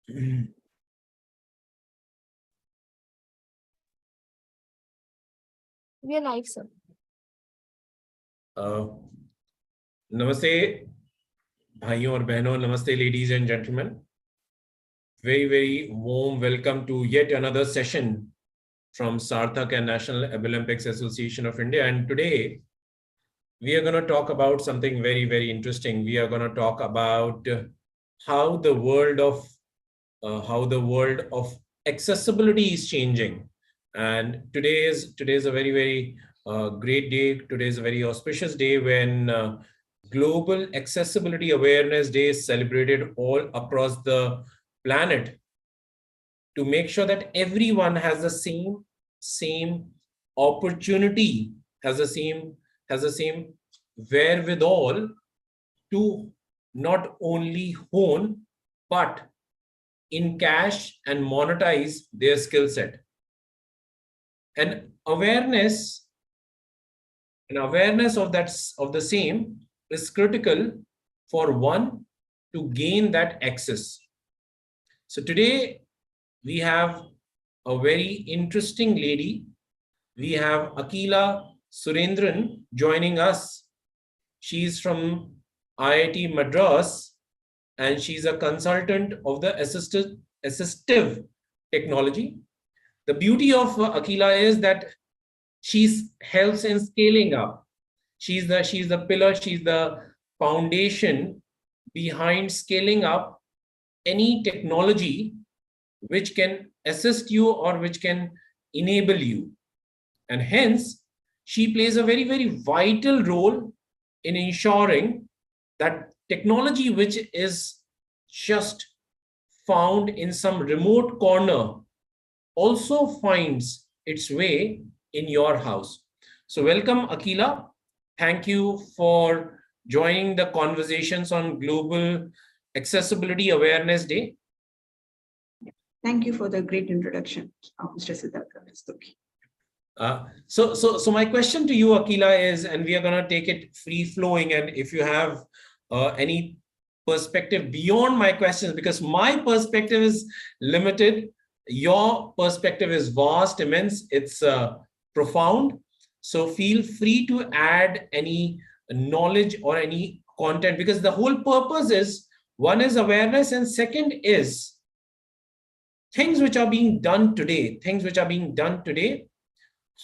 We are live, sir. Namaste, bhaiyon aur behnon. Namaste, ladies and gentlemen. Very warm welcome to yet another session from Sarthak and National Olympics Association of India. And today we are going to talk about something very interesting. We are going to talk about how the world of accessibility is changing. And today is a very great day. Today is a very auspicious day when Global Accessibility Awareness Day is celebrated all across the planet to make sure that everyone has the same opportunity, has the same wherewithal to not only hone but in cash and monetize their skill set. And awareness of the same is critical for one to gain that access. So today we have a very interesting lady. We have Akila Surendran joining us. She's from IIT Madras and she's a consultant of the assistive technology. The beauty of Akila is that she helps in scaling up. She's the pillar, she's the foundation behind scaling up any technology which can assist you or which can enable you. And hence, she plays a very vital role in ensuring that technology which is just found in some remote corner also finds its way in your house. So welcome, Akila. Thank you for joining the conversations on Global Accessibility Awareness Day. Thank you for the great introduction, Mr. Sarthak. So my question to you, Akila, is, and we are going to take it free flowing, and if you have any perspective beyond my questions, because my perspective is limited, your perspective is vast, immense, it's profound. So feel free to add any knowledge or any content, because the whole purpose is, one is awareness, and second is things which are being done today,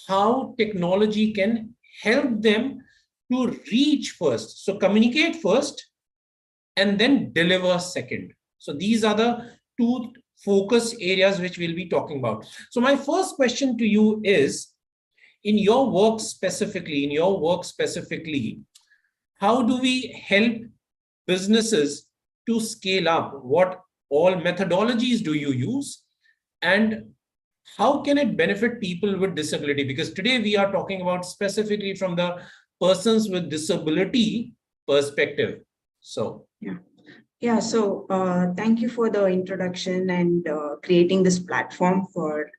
how technology can help them to reach first. So communicate first and then deliver second. So these are the two focus areas which we'll be talking about. So my first question to you is, in your work specifically, how do we help businesses to scale up? What all methodologies do you use? And how can it benefit people with disability? Because today we are talking about specifically from the persons with disability perspective. So So thank you for the introduction and creating this platform for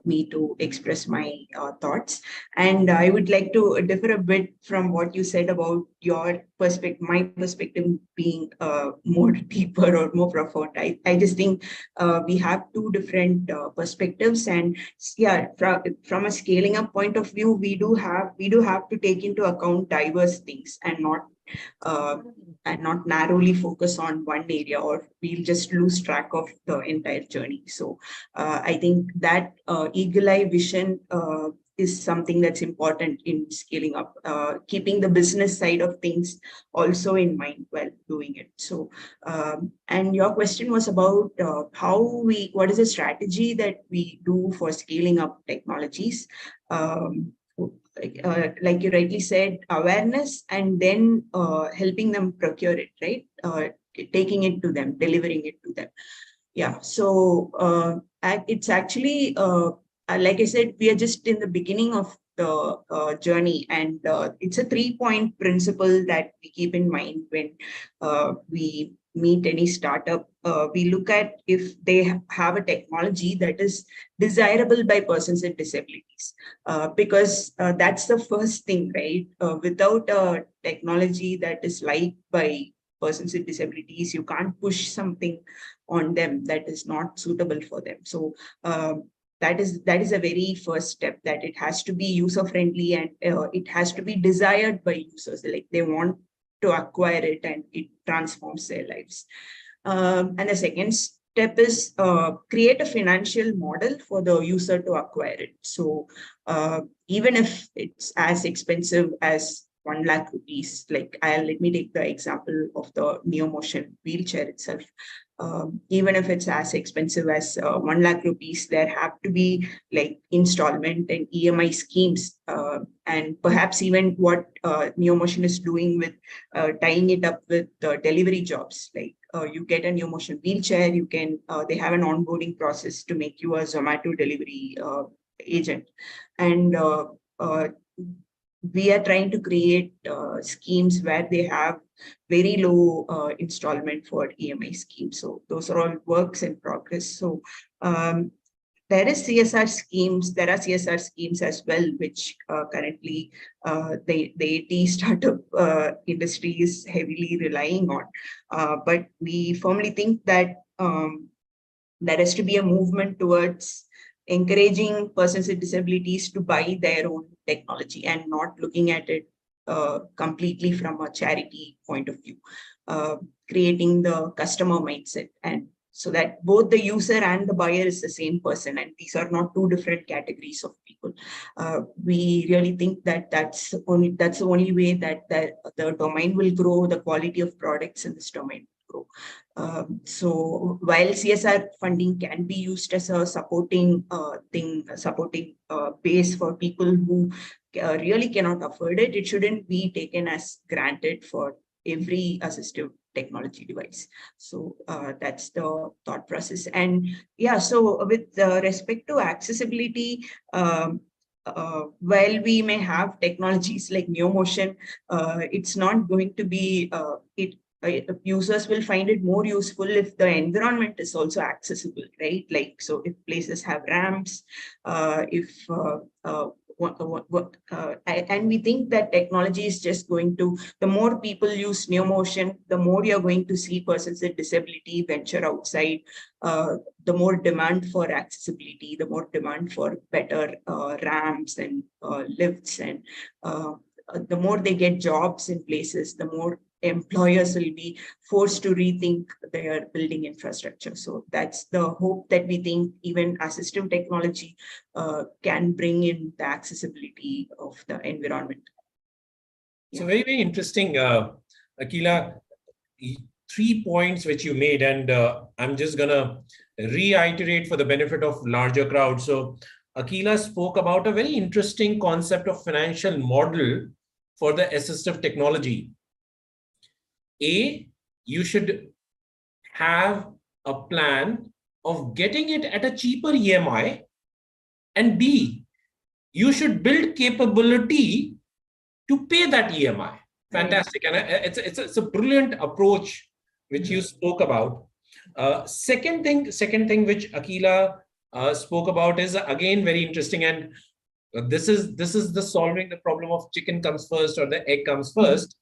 me to express my thoughts. And I would like to differ a bit from what you said about your perspective, my perspective being more deeper or more profound. I just think we have two different perspectives, and yeah, from a scaling up point of view, we do have to take into account diverse things and not narrowly focus on one area, or we'll just lose track of the entire journey. So I think that eagle eye vision is something that's important in scaling up, keeping the business side of things also in mind while doing it. So, and your question was about what is the strategy that we do for scaling up technologies? Like you rightly said, awareness, and then helping them procure it, right? Taking it to them, delivering it to them. Yeah. So it's actually, like I said, we are just in the beginning of the journey, and it's a 3-point principle that we keep in mind when we meet any startup. We look at if they have a technology that is desirable by persons with disabilities, because that's the first thing, right? Without a technology that is liked by persons with disabilities. You can't push something on them that is not suitable for them. So that is a very first step, that it has to be user friendly, and it has to be desired by users, like they want to acquire it and it transforms their lives. And the second step is create a financial model for the user to acquire it. So even if it's as expensive as 1 lakh rupees, like let me take the example of the NeoMotion wheelchair itself. Even if it's as expensive as 1 lakh rupees, there have to be like installment and EMI schemes, and perhaps even what NeoMotion is doing with tying it up with delivery jobs. Like you get a NeoMotion wheelchair, you can they have an onboarding process to make you a Zomato delivery agent, and we are trying to create schemes where they have very low installment for EMI schemes. So those are all works in progress. So there are CSR schemes as well, which currently the AT startup industry is heavily relying on. But we firmly think that there has to be a movement towards encouraging persons with disabilities to buy their own technology and not looking at it completely from a charity point of view, creating the customer mindset, and so that both the user and the buyer is the same person, and these are not two different categories of people. We really think that that's the only way that the domain will grow, the quality of products in this domain will grow. So while CSR funding can be used as a supporting base for people who really cannot afford it, it shouldn't be taken as granted for every assistive technology device. So that's the thought process. And yeah, so with respect to accessibility, while we may have technologies like NeoMotion, it's not going to be users will find it more useful if the environment is also accessible, right? Like, so if places have ramps, and we think that technology is just going to, the more people use NeoMotion, the more you're going to see persons with disability venture outside, the more demand for accessibility, the more demand for better ramps and lifts, and the more they get jobs in places, the more employers will be forced to rethink their building infrastructure. So that's the hope, that we think even assistive technology can bring in the accessibility of the environment. So very, very interesting, Akila, 3 points which you made, and I'm just gonna reiterate for the benefit of larger crowd. So Akila spoke about a very interesting concept of financial model for the assistive technology. A, you should have a plan of getting it at a cheaper EMI, and B, you should build capability to pay that EMI. Fantastic. And it's a brilliant approach which you spoke about. Second thing which Akila spoke about is again very interesting, and this is the solving the problem of chicken comes first or the egg comes first.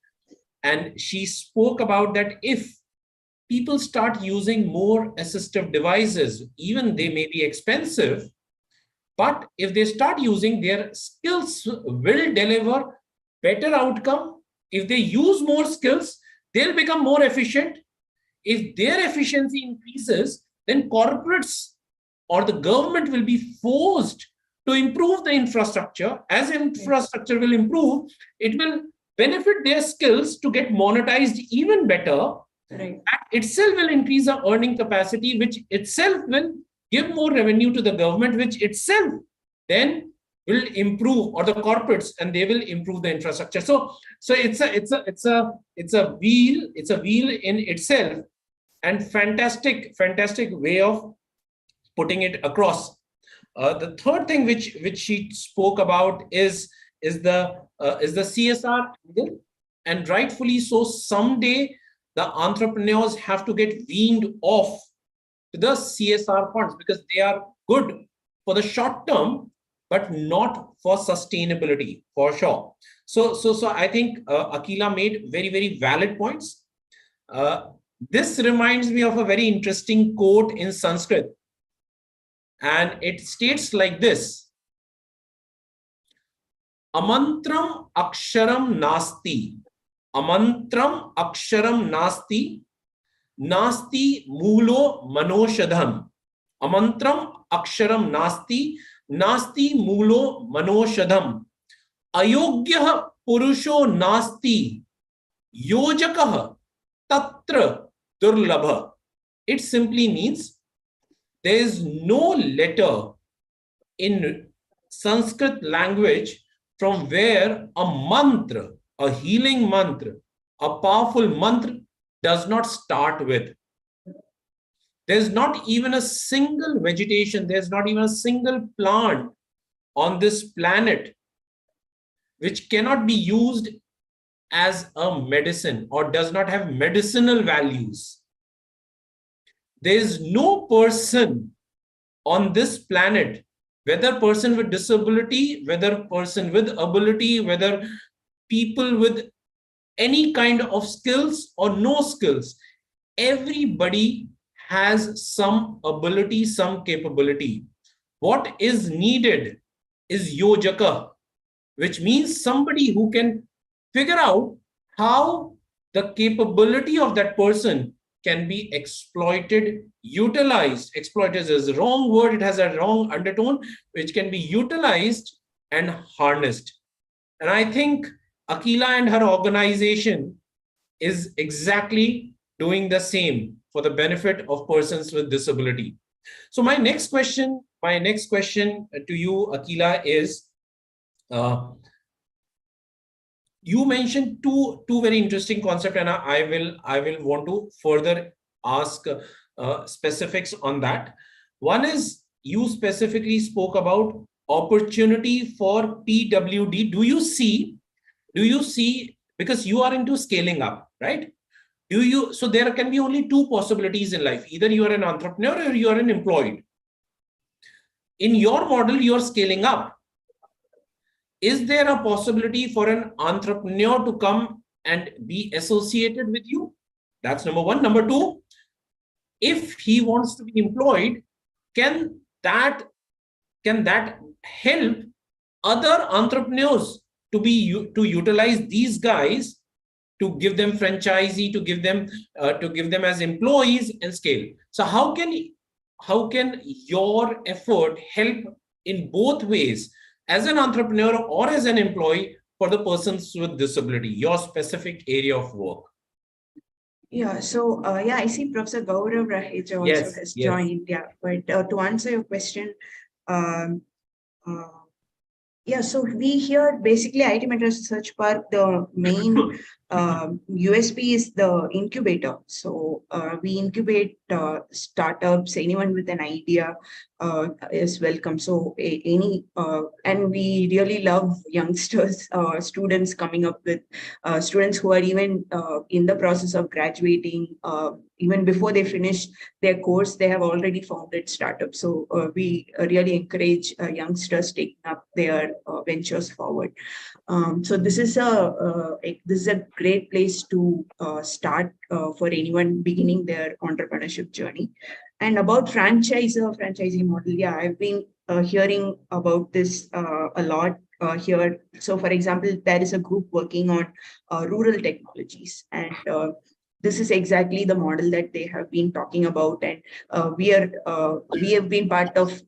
And she spoke about that if people start using more assistive devices, even they may be expensive, but if they start using, their skills will deliver better outcome. If they use more skills, they'll become more efficient. If their efficiency increases, then corporates or the government will be forced to improve the infrastructure. As infrastructure will improve, it will benefit their skills to get monetized even better. Right. That itself will increase the earning capacity, which itself will give more revenue to the government, which itself then will improve, or the corporates, and they will improve the infrastructure. So it's a wheel in itself, and fantastic way of putting it across. The third thing which she spoke about is the CSR angle, and rightfully so. Someday the entrepreneurs have to get weaned off to the CSR funds, because they are good for the short term, but not for sustainability, for sure. So I think Akila made very, very valid points. This reminds me of a very interesting quote in Sanskrit, and it states like this: Amantram aksharam nasti, amantram aksharam nasti, nasti mulo manoshadham. Amantram aksharam nasti, nasti mulo manoshadham. Ayogyah purusho nasti, yojakah tatra durlabha. It simply means there is no letter in Sanskrit language from where a mantra, a healing mantra, a powerful mantra does not start with. There's not even a single vegetation, there's not even a single plant on this planet which cannot be used as a medicine or does not have medicinal values. There is no person on this planet, whether person with disability, whether person with ability, whether people with any kind of skills or no skills, everybody has some ability, some capability. What is needed is yojaka, which means somebody who can figure out how the capability of that person can be exploited, utilized. Exploited is a wrong word, it has a wrong undertone, which can be utilized and harnessed. And I think Akila and her organization is exactly doing the same for the benefit of persons with disability. So my next question to you, Akila, is you mentioned two very interesting concepts, and I will want to further ask specifics on that. One is you specifically spoke about opportunity for PWD. Do you see, because you are into scaling up, right? So there can be only two possibilities in life. Either you are an entrepreneur or you are an employed. In your model, you are scaling up. Is there a possibility for an entrepreneur to come and be associated with you? That's number one. Number two, if he wants to be employed, can that help other entrepreneurs to utilize these guys, to give them franchisee, to give them as employees and scale? So how can your effort help in both ways, as an entrepreneur or as an employee, for the persons with disability, your specific area of work? Yeah, so yeah, I see Professor Gaurav Raheja also has joined. Yeah, but to answer your question, um, yeah, so we here basically IT Madras Research Park, the main USP is the incubator. So we incubate startups. Anyone with an idea is welcome. So and we really love youngsters, students coming up with students who are even in the process of graduating. Even before they finish their course, they have already founded startups. So we really encourage youngsters taking up their ventures forward. So this is a great place to start for anyone beginning their entrepreneurship journey. And about franchisee model, yeah, I've been hearing about this a lot here. So, for example, there is a group working on rural technologies, and this is exactly the model that they have been talking about, and we have been part of.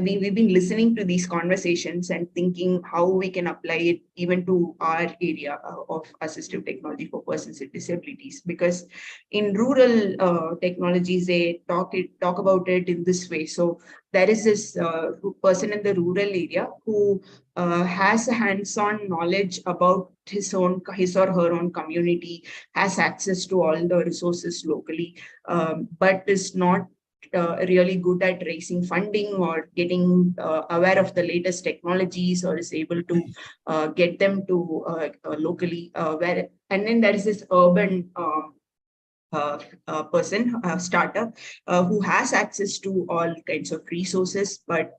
We've been listening to these conversations and thinking how we can apply it even to our area of assistive technology for persons with disabilities. Because in rural technologies, they talk about it in this way. So there is this person in the rural area who has a hands-on knowledge about his or her own community, has access to all the resources locally, but is not really good at raising funding or getting aware of the latest technologies, or is able to get them to locally and then there is this urban person, startup, who has access to all kinds of resources, but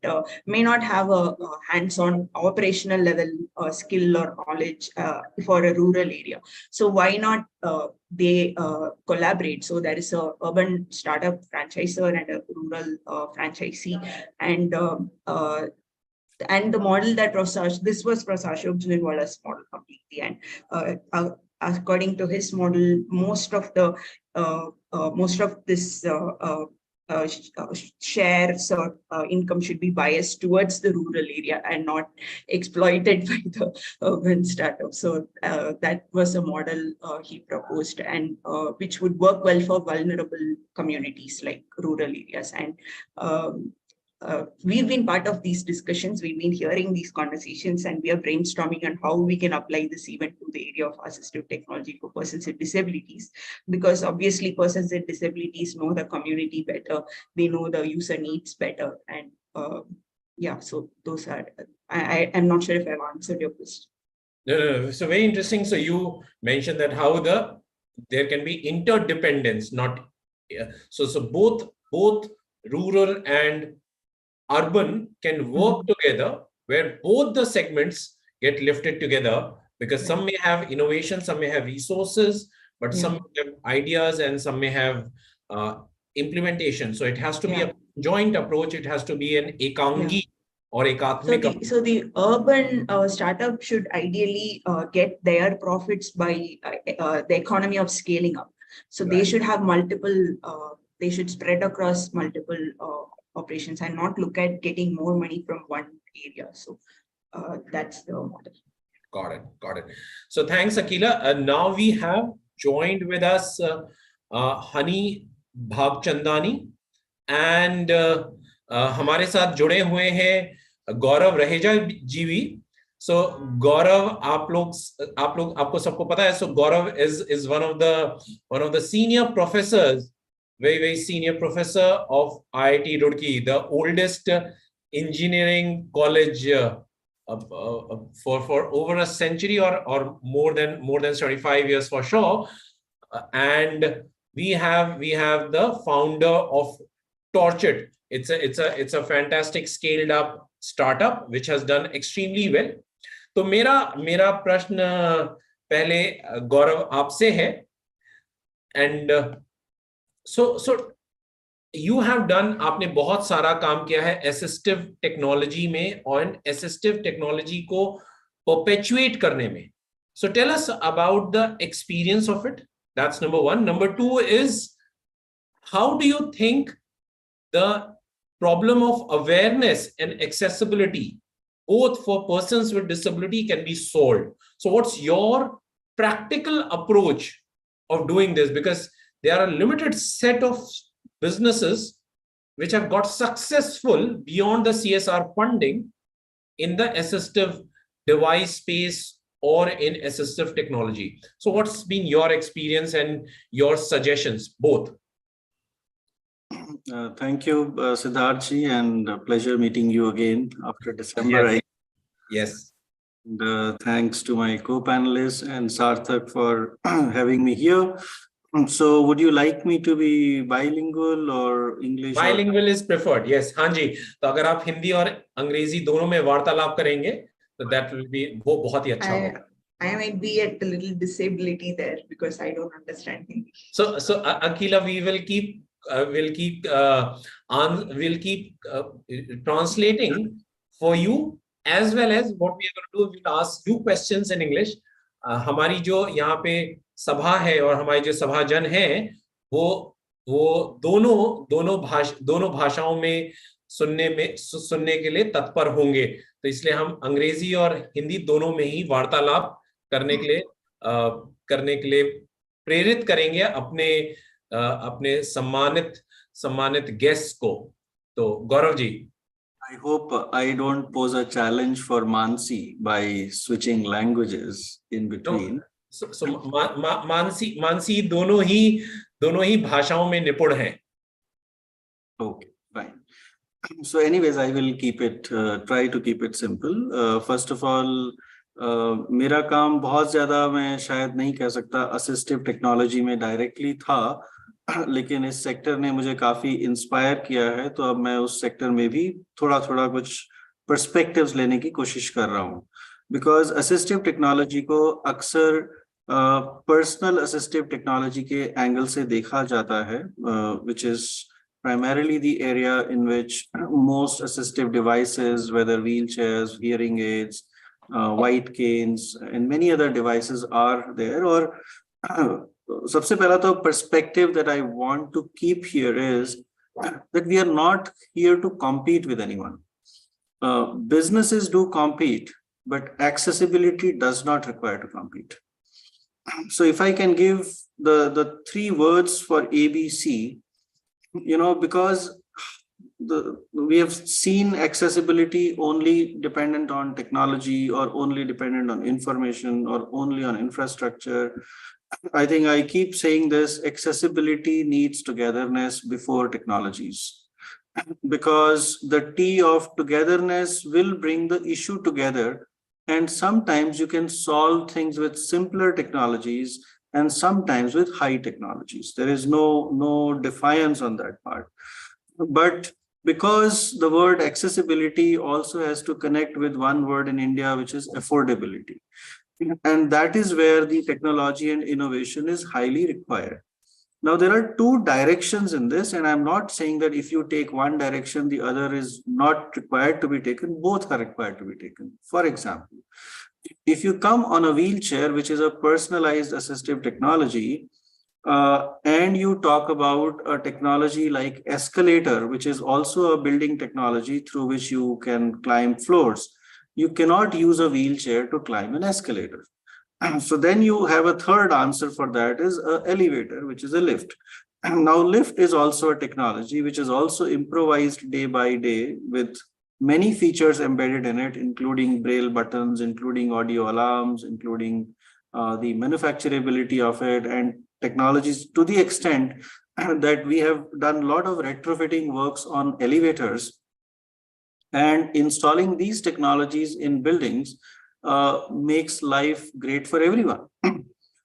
may not have a hands-on operational level skill or knowledge for a rural area. So why not they collaborate? So there is a urban startup franchisor and a rural franchisee, and the model that this was Prasashok Jhunwala's model completely. And according to his model, most of this shares or income should be biased towards the rural area and not exploited by the urban startup. So that was a model he proposed, and which would work well for vulnerable communities like rural areas. And we've been part of these discussions, we've been hearing these conversations, and we are brainstorming on how we can apply this even to the area of assistive technology for persons with disabilities, because obviously persons with disabilities know the community better, they know the user needs better. And yeah, so those are, I'm not sure if I've answered your question. No. So very interesting. So you mentioned that how there can be interdependence, not so both rural and urban can work together, where both the segments get lifted together, because some may have innovation, some may have resources, but some may have ideas and some may have implementation. So it has to be a joint approach. It has to be an ekangi or ekatmik. So the urban startup should ideally get their profits by the economy of scaling up. So they should have multiple, they should spread across multiple operations and not look at getting more money from one area. So that's the model. Got it. So thanks, Akila. Now we have joined with us Hani Bhagchandani, and हमारे साथ जुड़े हुए हैं गौरव रहेजा जी भी. So Gaurav, आपको सबको पता है. So Gaurav is one of the senior professors, very senior professor of IIT Roorkee, the oldest engineering college for over a century or more than 75 years for sure. And we have the founder of Torchit. It's a fantastic scaled up startup which has done extremely well. तो मेरा प्रश्न पहले गौरव आपसे है. And so you have done, आपने बहुत सारा काम किया है assistive technology में और assistive technology को perpetuate करने में. So tell us about the experience of it. That's number one. Number two is, how do you think the problem of awareness and accessibility, both for persons with disability, can be solved? So what's your practical approach of doing this? Because there are a limited set of businesses which have got successful beyond the CSR funding in the assistive device space or in assistive technology. So what's been your experience and your suggestions, both? Thank you, Siddharthji, and a pleasure meeting you again after December. Yes. And, thanks to my co-panelists and Sarthak for having me here. So would you like me to be bilingual or English? Bilingual is preferred. Yes. हाँ जी. तो अगर आप हिंदी और अंग्रेजी दोनों में वार्तालाप करेंगे, तो that will be वो बहुत ही अच्छा होगा. I might be at a little disability there because I don't understand Hindi. So Akila, we will keep translating for you, as well as what we are going to do, we'll ask you questions in English. हमारी जो यहाँ पे सभा है और हमारी जो सभाजन हैं, वो दोनों भाषाओं में सुनने के लिए तत्पर होंगे. तो इसलिए हम अंग्रेजी और हिंदी दोनों में ही वार्तालाप करने के लिए प्रेरित करेंगे अपने सम्मानित गेस्ट को. तो Gaurav ji. I hope I don't pose a challenge for Mansi by switching languages in between. So Mansi दोनों ही भाषाओं में निपुण हैं. Okay, fine. So anyways, I will keep it, try to keep it simple. First of all, मेरा काम बहुत ज़्यादा मैं शायद नहीं कह सकता असिस्टिव टेक्नोलॉजी में डायरेक्टली था, लेकिन इस सेक्टर ने मुझे काफ़ी इंस्पायर किया है, तो अब मैं उस सेक्टर में भी थोड़ा थोड़ा कुछ पर्सपेक्टिव्स लेने की कोशिश कर रहा हूँ। बिकॉज असिस्टिव टेक्नोलॉजी को अक्सर पर्सनल असिस्टिव टेक्नोलॉजी के एंगल से देखा जाता है, which is primarily the area in which most assistive devices, whether wheelchairs, hearing aids, white canes, and many other devices are there. Or सबसे पहला तो perspective that I want to keep here is that we are not here to compete with anyone. Businesses do compete, but accessibility does not require to compete. So if I can give the three words for ABC, because we have seen accessibility only dependent on technology or only dependent on information or only on infrastructure. I think I keep saying this: accessibility needs togetherness before technologies, because the T of togetherness will bring the issue together. And sometimes you can solve things with simpler technologies and sometimes with high technologies. There is no defiance on that part. But because the word accessibility also has to connect with one word in India, which is affordability. And that is where the technology and innovation is highly required. Now, there are two directions in this, and I'm not saying that if you take one direction, the other is not required to be taken. Both are required to be taken. For example, if you come on a wheelchair, which is a personalized assistive technology, and you talk about a technology like escalator, which is also a building technology through which you can climb floors, you cannot use a wheelchair to climb an escalator. So then you have a third answer for that is an elevator, which is a lift. Now, lift is also a technology which is also improvised day by day with many features embedded in it, including braille buttons, including audio alarms, including the manufacturability of it, and technologies to the extent that we have done a lot of retrofitting works on elevators, and installing these technologies in buildings makes life great for everyone.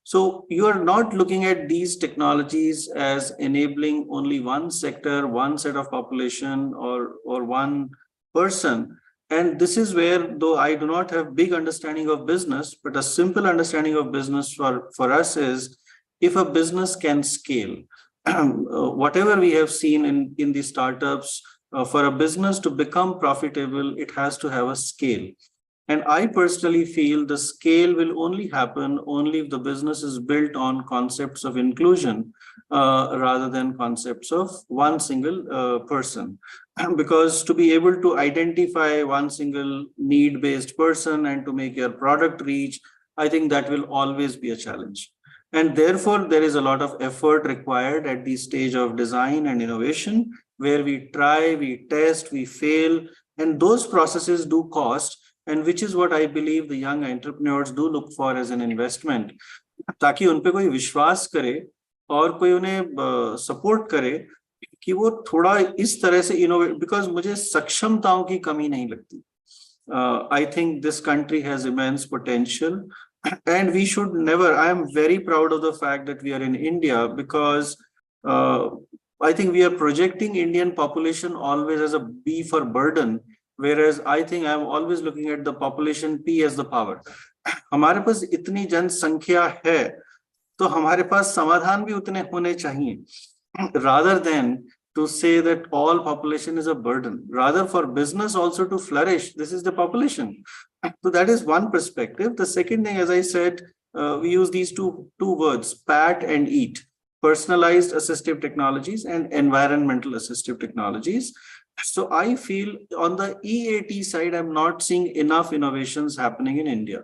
So you are not looking at these technologies as enabling only one sector, one set of population, or one person. And this is where, though I do not have big understanding of business, but a simple understanding of business for us is, if a business can scale, whatever we have seen in the startups, for a business to become profitable, it has to have a scale. And I personally feel the scale will only happen only if the business is built on concepts of inclusion rather than concepts of one single person. Because to be able to identify one single need-based person and to make your product reach, I think that will always be a challenge. And therefore, there is a lot of effort required at the stage of design and innovation, where we try, we test, we fail, and those processes do cost. And which is what I believe the young entrepreneurs do look for as an investment, ताकि उन पे कोई विश्वास करे और कोई उन्हें support करे कि वो थोड़ा इस तरह से इनोवेट, बिकॉज मुझे सक्षमताओं की कमी नहीं लगती. I think this country has immense potential, and we should never, I am very proud of the fact that we are in India, because I think we are projecting Indian population always as a B for burden, whereas I think I'm always looking at the population P as the power. हमारे पास इतनी जनसंख्या है, तो हमारे पास समाधान भी उतने होने चाहिए, rather than to say that all population is a burden. Rather, for business also to flourish, this is the population. So that is one perspective. The second thing, as I said, we use these two words, PAT and EAT, personalized assistive technologies and environmental assistive technologies. So I feel on the EAT side, I'm not seeing enough innovations happening in India.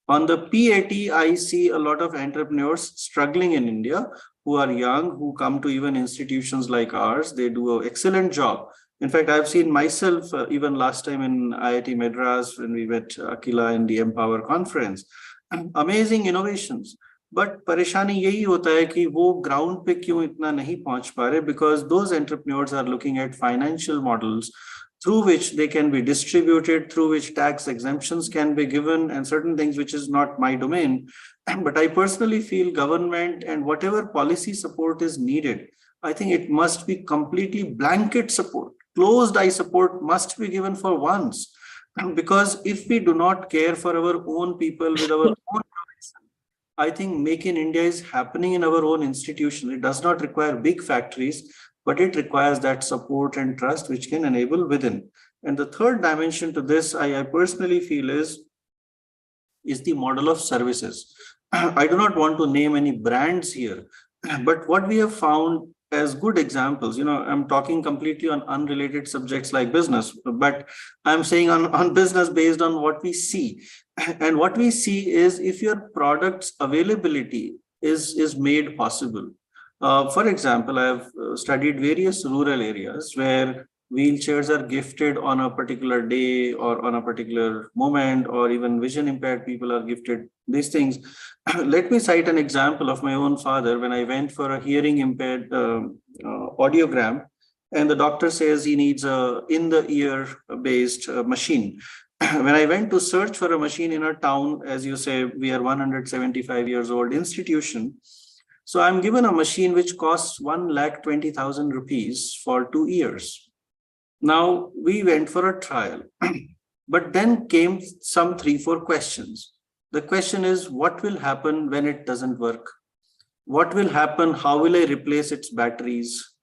On the PAT, I see a lot of entrepreneurs struggling in India who are young, who come to even institutions like ours. They do an excellent job. In fact, I've seen myself even last time in IIT Madras when we met Akila in the Empower conference. Amazing innovations. But परेशानी यही होता है कि वो ground पे क्यों इतना नहीं पहुंच पा रहे, because those entrepreneurs are looking at financial models through which they can be distributed, through which tax exemptions can be given, and certain things which is not my domain. But I personally feel government and whatever policy support is needed, I think it must be completely blanket support. Closed eye support must be given for once. Because if we do not care for our own people with our own profession, I think Make in India is happening in our own institution. It does not require big factories, but it requires that support and trust which can enable within. And the third dimension to this, I personally feel is the model of services. I do not want to name any brands here, but what we have found as good examples, I'm talking completely on unrelated subjects like business, but I'm saying on business based on what we see. And what we see is if your product's availability is made possible. For example, I have studied various rural areas where wheelchairs are gifted on a particular day or on a particular moment, or even vision impaired people are gifted these things. Let me cite an example of my own father. When I went for a hearing impaired audiogram, and the doctor says he needs a in the ear based machine. When I went to search for a machine in a town, as you say, we are 175 years old institution. So I'm given a machine which costs 1,20,000 rupees for 2 years. Now we went for a trial, but then came some 3-4 questions. The question is, what will happen when it doesn't work? What will happen? How will I replace its batteries?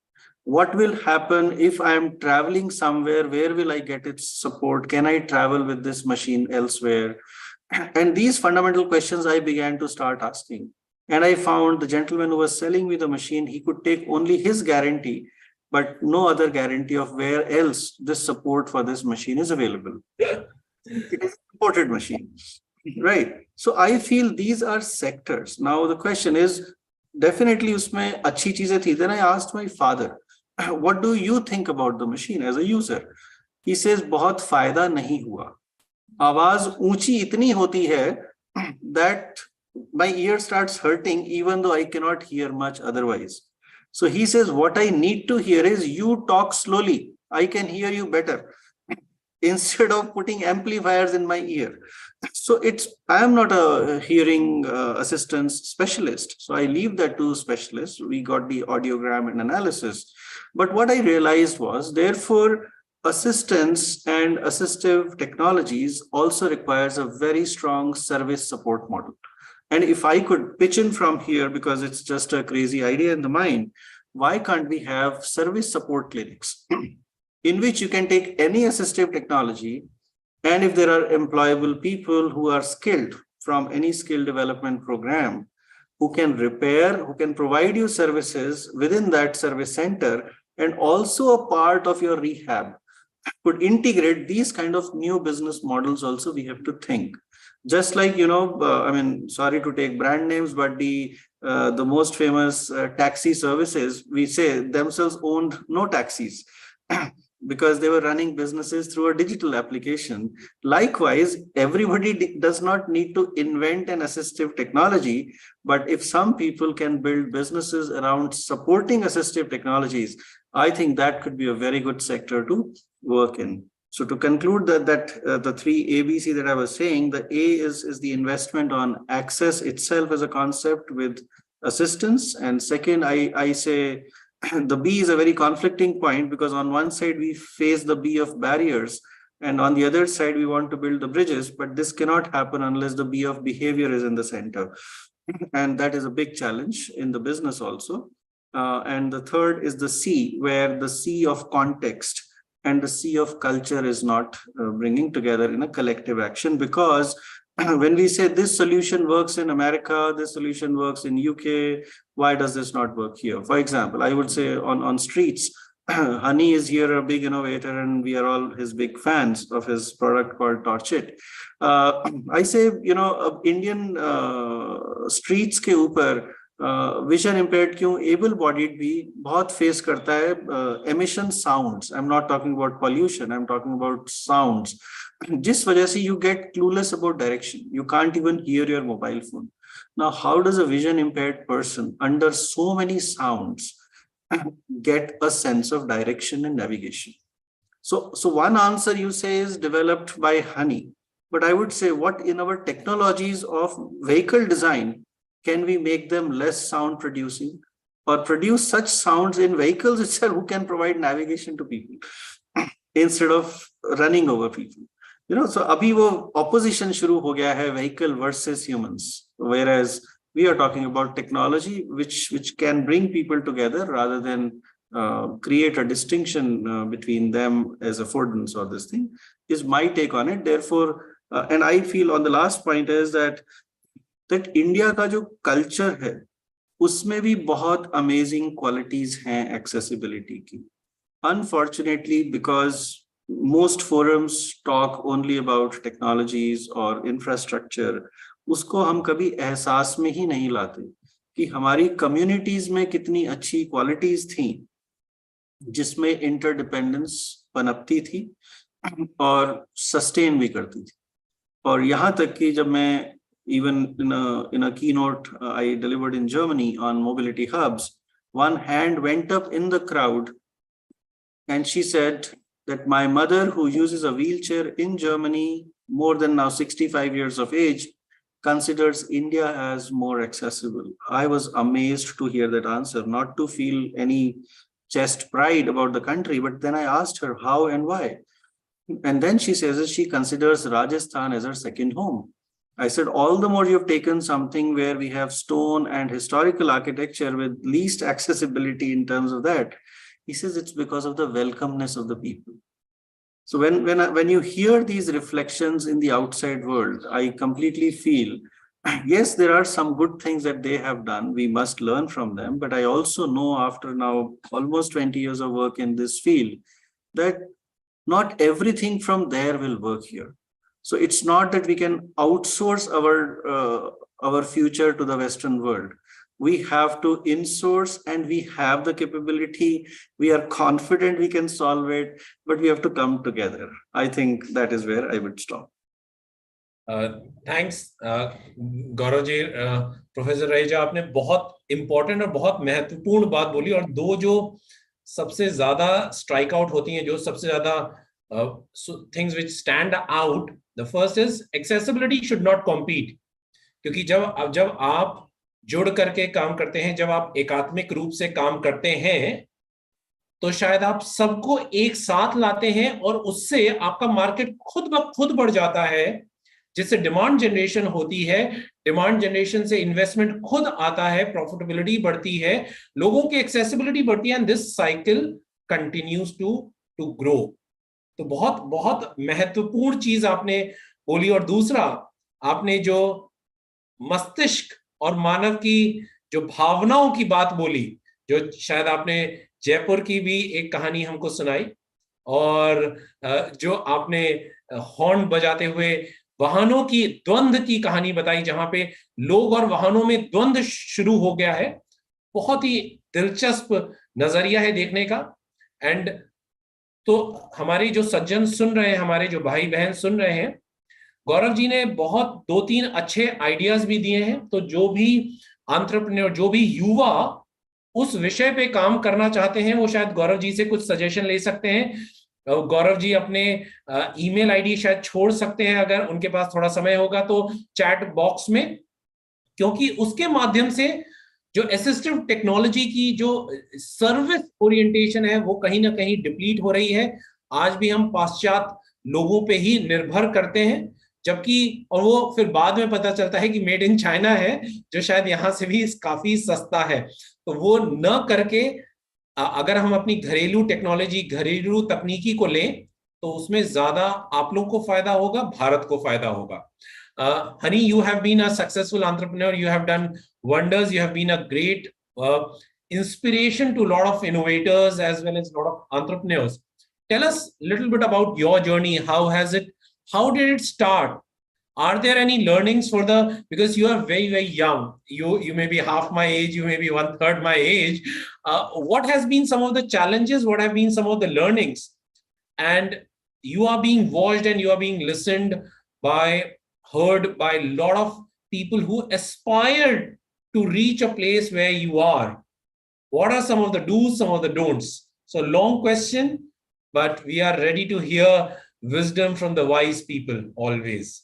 What will happen if I'm traveling somewhere? Where will I get its support? Can I travel with this machine elsewhere? And these fundamental questions I began to start asking. And I found the gentleman who was selling me the machine, he could take only his guarantee, but no other guarantee of where else this support for this machine is available. It is an imported machine, right? So I feel these are sectors. Now the question is, definitely usme achhi cheezein thi. Then I asked my father, what do you think about the machine as a user? He says, बहुत फायदा नहीं हुआ. आवाज ऊंची इतनी होती है that my ear starts hurting even though I cannot hear much otherwise. So he says, what I need to hear is you talk slowly. I can hear you better instead of putting amplifiers in my ear. So I am not a hearing assistance specialist. So I leave that to specialists. We got the audiogram and analysis. But what I realized was, therefore, assistance and assistive technologies also requires a very strong service support model. And if I could pitch in from here, because it's just a crazy idea in the mind, why can't we have service support clinics in which you can take any assistive technology, and if there are employable people who are skilled from any skill development program, who can repair, who can provide you services within that service center, and also a part of your rehab, could integrate these kind of new business models also we have to think. Just like, I mean, sorry to take brand names, but the most famous taxi services, we say themselves owned no taxis because they were running businesses through a digital application. Likewise, everybody does not need to invent an assistive technology, but if some people can build businesses around supporting assistive technologies, I think that could be a very good sector to work in. So to conclude that the 3 ABC that I was saying, the A is the investment on access itself as a concept with assistance. And second, I say the B is a very conflicting point, because on one side we face the B of barriers, and on the other side we want to build the bridges, but this cannot happen unless the B of behavior is in the center. And that is a big challenge in the business also. And the third is the C, where the C of context and the C of culture is not bringing together in a collective action. Because when we say this solution works in America, this solution works in UK, why does this not work here? For example, I would say on streets, Honey is here a big innovator, and we are all his big fans of his product called Torch It. I say, Indian streets ke upar vision impaired क्यों able bodied भी बहुत face करता है emission sounds. I am not talking about pollution, I am talking about sounds, जिस वजह से you get clueless about direction. You can't even here your mobile phone. Now how does a vision impaired person under so many sounds get a sense of direction and navigation? So one answer you say is developed by honey, but I would say what in our technologies of vehicle design, can we make them less sound producing or produce such sounds in vehicles itself who can provide navigation to people instead of running over people? You know, so abhi wo opposition shuru ho gaya hai, vehicle versus humans, whereas we are talking about technology which can bring people together rather than create a distinction between them as affordance or this thing, is my take on it. Therefore, and I feel on the last point is that India का जो culture है उसमें भी बहुत amazing qualities हैं accessibility की. Unfortunately, because most forums talk only about technologies or infrastructure, उसको हम कभी एहसास में ही नहीं लाते कि हमारी communities में कितनी अच्छी qualities थी जिसमें interdependence पनपती थी और sustain भी करती थी. और यहाँ तक कि जब मैं even in a keynote I delivered in Germany on mobility hubs, one hand went up in the crowd and she said that my mother, who uses a wheelchair in Germany, more than now 65 years of age, considers India as more accessible. I was amazed to hear that answer, not to feel any chest pride about the country, but then I asked her how and why. And then she says that she considers Rajasthan as her second home. I said, all the more you've taken something where we have stone and historical architecture with least accessibility in terms of that. He says it's because of the welcomeness of the people. So when you hear these reflections in the outside world, I completely feel, yes, there are some good things that they have done. We must learn from them. But I also know after now almost 20 years of work in this field that not everything from there will work here. So it's not that we can outsource our future to the Western world. We have to insource, and we have the capability. We are confident we can solve it, but we have to come together. I think that is where I would stop. Thanks, Gaurav ji. Professor Raheja, आपने बहुत important और बहुत महत्वपूर्ण बात बोली, और दो जो सबसे ज्यादा स्ट्राइक आउट होती हैं, जो सबसे ज्यादा things which stand out. The first is accessibility should not compete. क्योंकि जब आप जुड़ करके काम करते हैं, जब आप एकात्मिक रूप से काम करते हैं, तो शायद आप सबको एक साथ लाते हैं और उससे आपका मार्केट खुद ब खुद बढ़ जाता है, जिससे डिमांड जनरेशन होती है. डिमांड जनरेशन से इन्वेस्टमेंट खुद आता है, प्रॉफिटेबिलिटी बढ़ती है, लोगों की एक्सेसिबिलिटी बढ़ती है, and this cycle continues to grow. तो बहुत बहुत महत्वपूर्ण चीज आपने बोली. और दूसरा, आपने जो मस्तिष्क और मानव की जो भावनाओं की बात बोली, जो शायद आपने जयपुर की भी एक कहानी हमको सुनाई, और जो आपने हॉर्न बजाते हुए वाहनों की द्वंद्व की कहानी बताई, जहां पे लोग और वाहनों में द्वंद्व शुरू हो गया है. बहुत ही दिलचस्प नजरिया है देखने का. एंड तो हमारे जो सज्जन सुन रहे हैं, हमारे जो भाई बहन सुन रहे हैं, गौरव जी ने बहुत 2-3 अच्छे आइडियाज भी दिए हैं. तो जो भी एंटरप्रेन्योर, जो भी युवा उस विषय पे काम करना चाहते हैं, वो शायद गौरव जी से कुछ सजेशन ले सकते हैं. गौरव जी अपने ईमेल आईडी शायद छोड़ सकते हैं, अगर उनके पास थोड़ा समय होगा तो चैट बॉक्स में, क्योंकि उसके माध्यम से जो असिस्टिव टेक्नोलॉजी की जो सर्विस ओरिएंटेशन है, वो कहीं ना कहीं डिप्लीट हो रही है. आज भी हम पाश्चात्य लोगों पे ही निर्भर करते हैं, जबकि और वो फिर बाद में पता चलता है कि मेड इन चाइना है, जो शायद यहाँ से भी काफी सस्ता है. तो वो न करके अगर हम अपनी घरेलू टेक्नोलॉजी, घरेलू तकनीकी को लें, तो उसमें ज्यादा आप लोगों को फायदा होगा, भारत को फायदा होगा. Honey, you have been a successful entrepreneur. You have done wonders. You have been a great inspiration to a lot of innovators as well as a lot of entrepreneurs. Tell us a little bit about your journey. How did it start? Are there any learnings for because you are very, very young. You may be half my age, you may be 1/3 my age. What has been some of the challenges? What have been some of the learnings? And you are being watched and you are being heard by a lot of people who aspired to reach a place where you are. What are some of the do's, some of the don'ts? So long question. but we are ready to hear wisdom from the wise people always.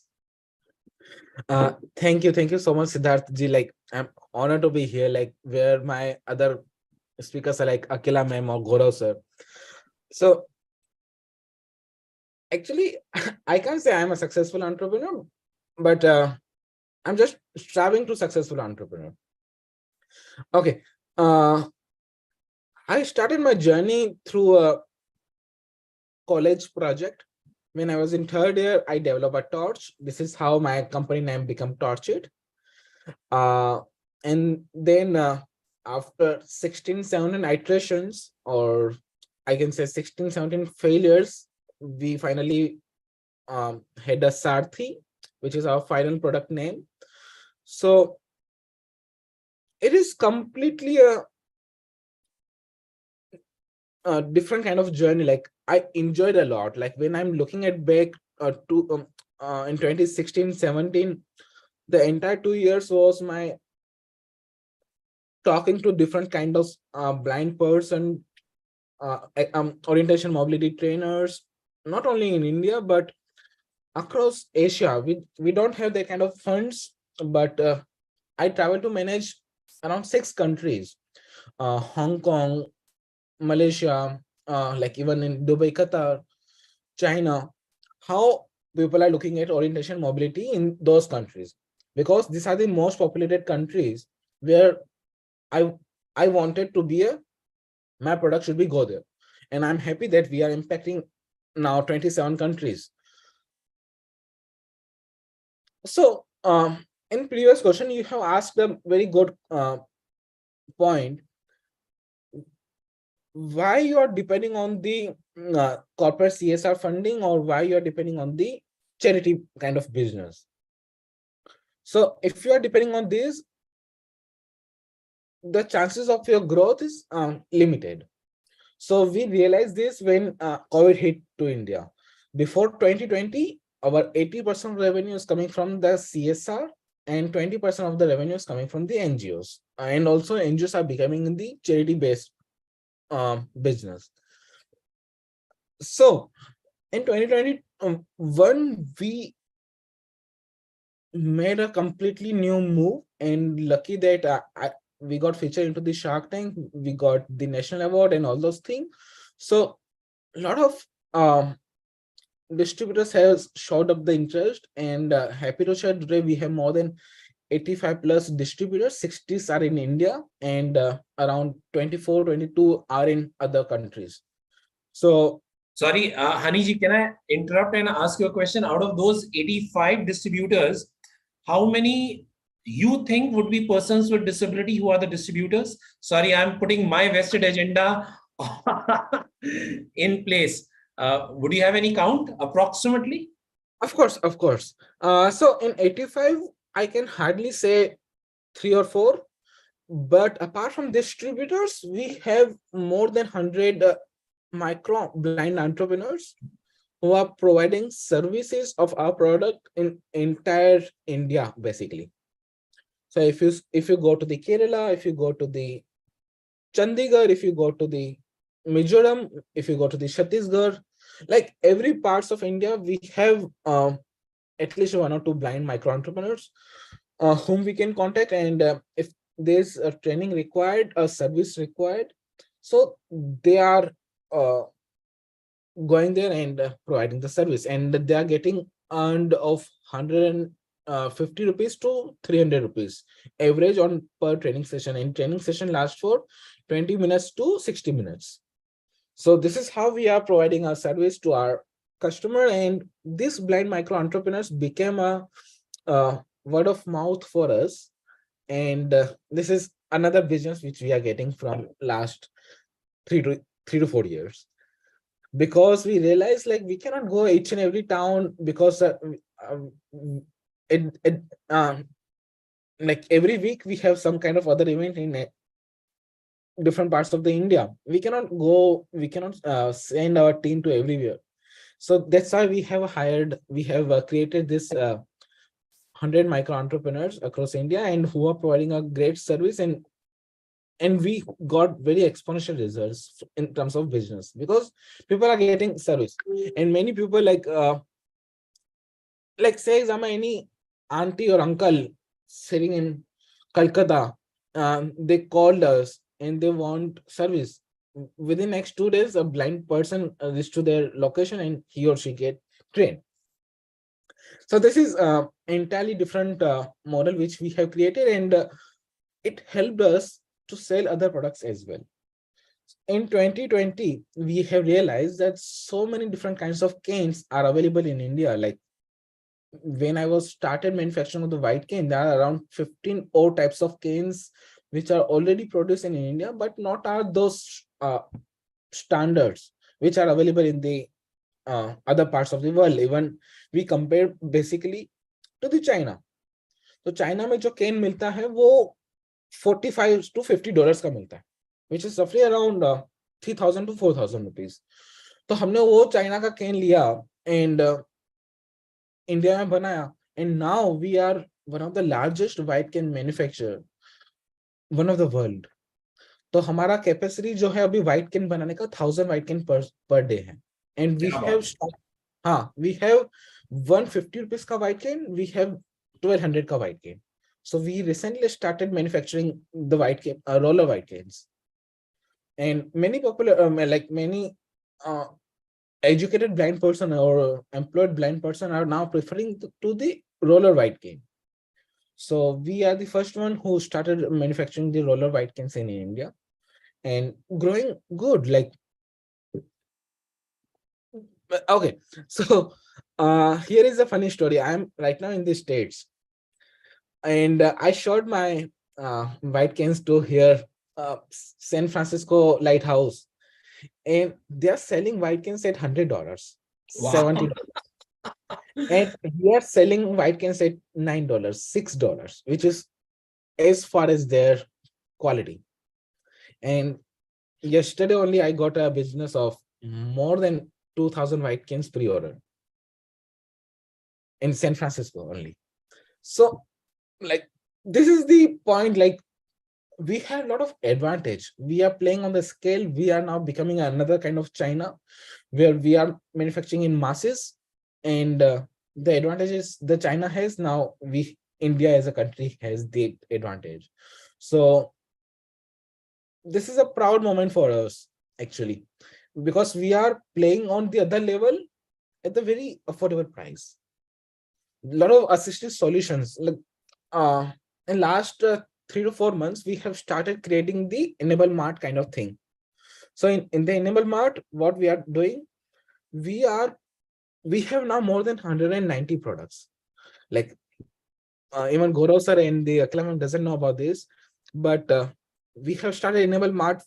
Thank you so much, Siddharth ji. Like, I'm honored to be here, like where my other speakers are like Akila ma'am or Gaurav sir. So actually, I can't say I'm a successful entrepreneur, but I'm just striving to successful entrepreneur. Okay. I started my journey through a college project. When I was in third year, I developed a torch. This is how my company name became Torched. And then after 16, 17 iterations, or I can say 16, 17 failures, we finally had a Sarthi, which is our final product name. So it is completely a different kind of journey. Like, I enjoyed a lot. Like, when I'm looking at back in 2016, 17, the entire 2 years was my talking to different kind of blind person, orientation mobility trainers, not only in India, but across Asia. We don't have that kind of funds, but I travel to manage around 6 countries, Hong Kong, Malaysia, like even in Dubai, Qatar, China, how people are looking at orientation mobility in those countries, because these are the most populated countries where I wanted to be my product should be go there. And I'm happy that we are impacting now 27 countries. So in previous question, you have asked a very good point. Why you are depending on the corporate CSR funding, or why you are depending on the charity kind of business? So if you are depending on this, the chances of your growth is limited. So we realized this when COVID hit to India. Before 2020, our 80% revenue is coming from the CSR and 20% of the revenue is coming from the NGOs. And also NGOs are becoming in the charity-based business. So in 2021, we made a completely new move, and lucky that we got featured into the Shark Tank. We got the national award and all those things. So a lot of distributors have showed up the interest, and happy to share today we have more than 85 plus distributors. 60 are in India, and around 24, 22 are in other countries. So sorry, Haniji, can I interrupt and ask you a question? Out of those 85 distributors, how many you think would be persons with disability who are the distributors? Sorry, I'm putting my vested agenda in place. Would you have any count approximately? Of course. So in 85, I can hardly say 3 or 4. But apart from distributors, we have more than 100 micro blind entrepreneurs who are providing services of our product in entire India, basically. So if you go to the Kerala, if you go to the Chandigarh, if you go to the Mizoram, if you go to the Chhattisgarh, like every parts of India, we have at least 1 or 2 blind micro entrepreneurs whom we can contact, and if there's a training required, a service required, so they are going there and providing the service, and they are getting earned of 150 rupees to 300 rupees average on per training session, and training session lasts for 20 minutes to 60 minutes. So this is how we are providing our service to our customer, and these blind micro entrepreneurs became a word of mouth for us, and this is another business which we are getting from last 3 to 4 years, because we realized like we cannot go each and every town, because like every week we have some kind of other event in different parts of the India. We cannot send our team to everywhere. So that's why we have created this 100 micro entrepreneurs across India, and who are providing a great service, and and we got very exponential results in terms of business because people are getting service, and many people like say example any auntie or uncle sitting in Calcutta, they called us and they want service. Within next 2 days, a blind person reach to their location and he or she get trained. So this is entirely different model which we have created, and it helped us to sell other products as well. In 2020, we have realized that so many different kinds of canes are available in India. Like when I was started manufacturing of the white cane, there are around 15 odd types of canes which are already produced in India, but not are those standards which are available in the other parts of the world. Even we compare basically to the China. तो China में जो केन मिलता है वो $45 to $50 का मिलता है, which is roughly around 3,000 to 4,000 rupees. तो हमने वो चाइना का केन लिया and इंडिया में बनाया, and now we are one of the largest white cane manufacturer, one of the world. तो हमारा कैपेसिटी जो है अभी व्हाइट कैन बनाने का 1000 व्हाइट कैन पर डे है, and we have we have 150 rupees का white cane, we have 1200 का white cane. So we recently started manufacturing the white cane, roller white canes, and many popular like many educated blind person or employed blind person are now preferring to the roller white cane. So we are the first one who started manufacturing the roller white canes in India, and growing good. Like okay, so here is a funny story. I'm right now in the States, and I showed my white canes to here San Francisco Lighthouse, and they're selling white canes at $100, $70, and we are selling white canes at $9, $6, which is as far as their quality. And yesterday only I got a business of more than 2,000 white canes pre-order in San Francisco only. So like this is the point, like we have a lot of advantage. We are playing on the scale. We are now becoming another kind of China where we are manufacturing in masses, and the advantage is the China has, now we India as a country has the advantage. So this is a proud moment for us actually, because we are playing on the other level at the very affordable price. A lot of assistive solutions, like in last 3 to 4 months, we have started creating the Enable Mart kind of thing. So in the Enable Mart, what we are doing, we have now more than 190 products. Like even Gaurav sir and the Acclaim doesn't know about this, but we have started Enable Mart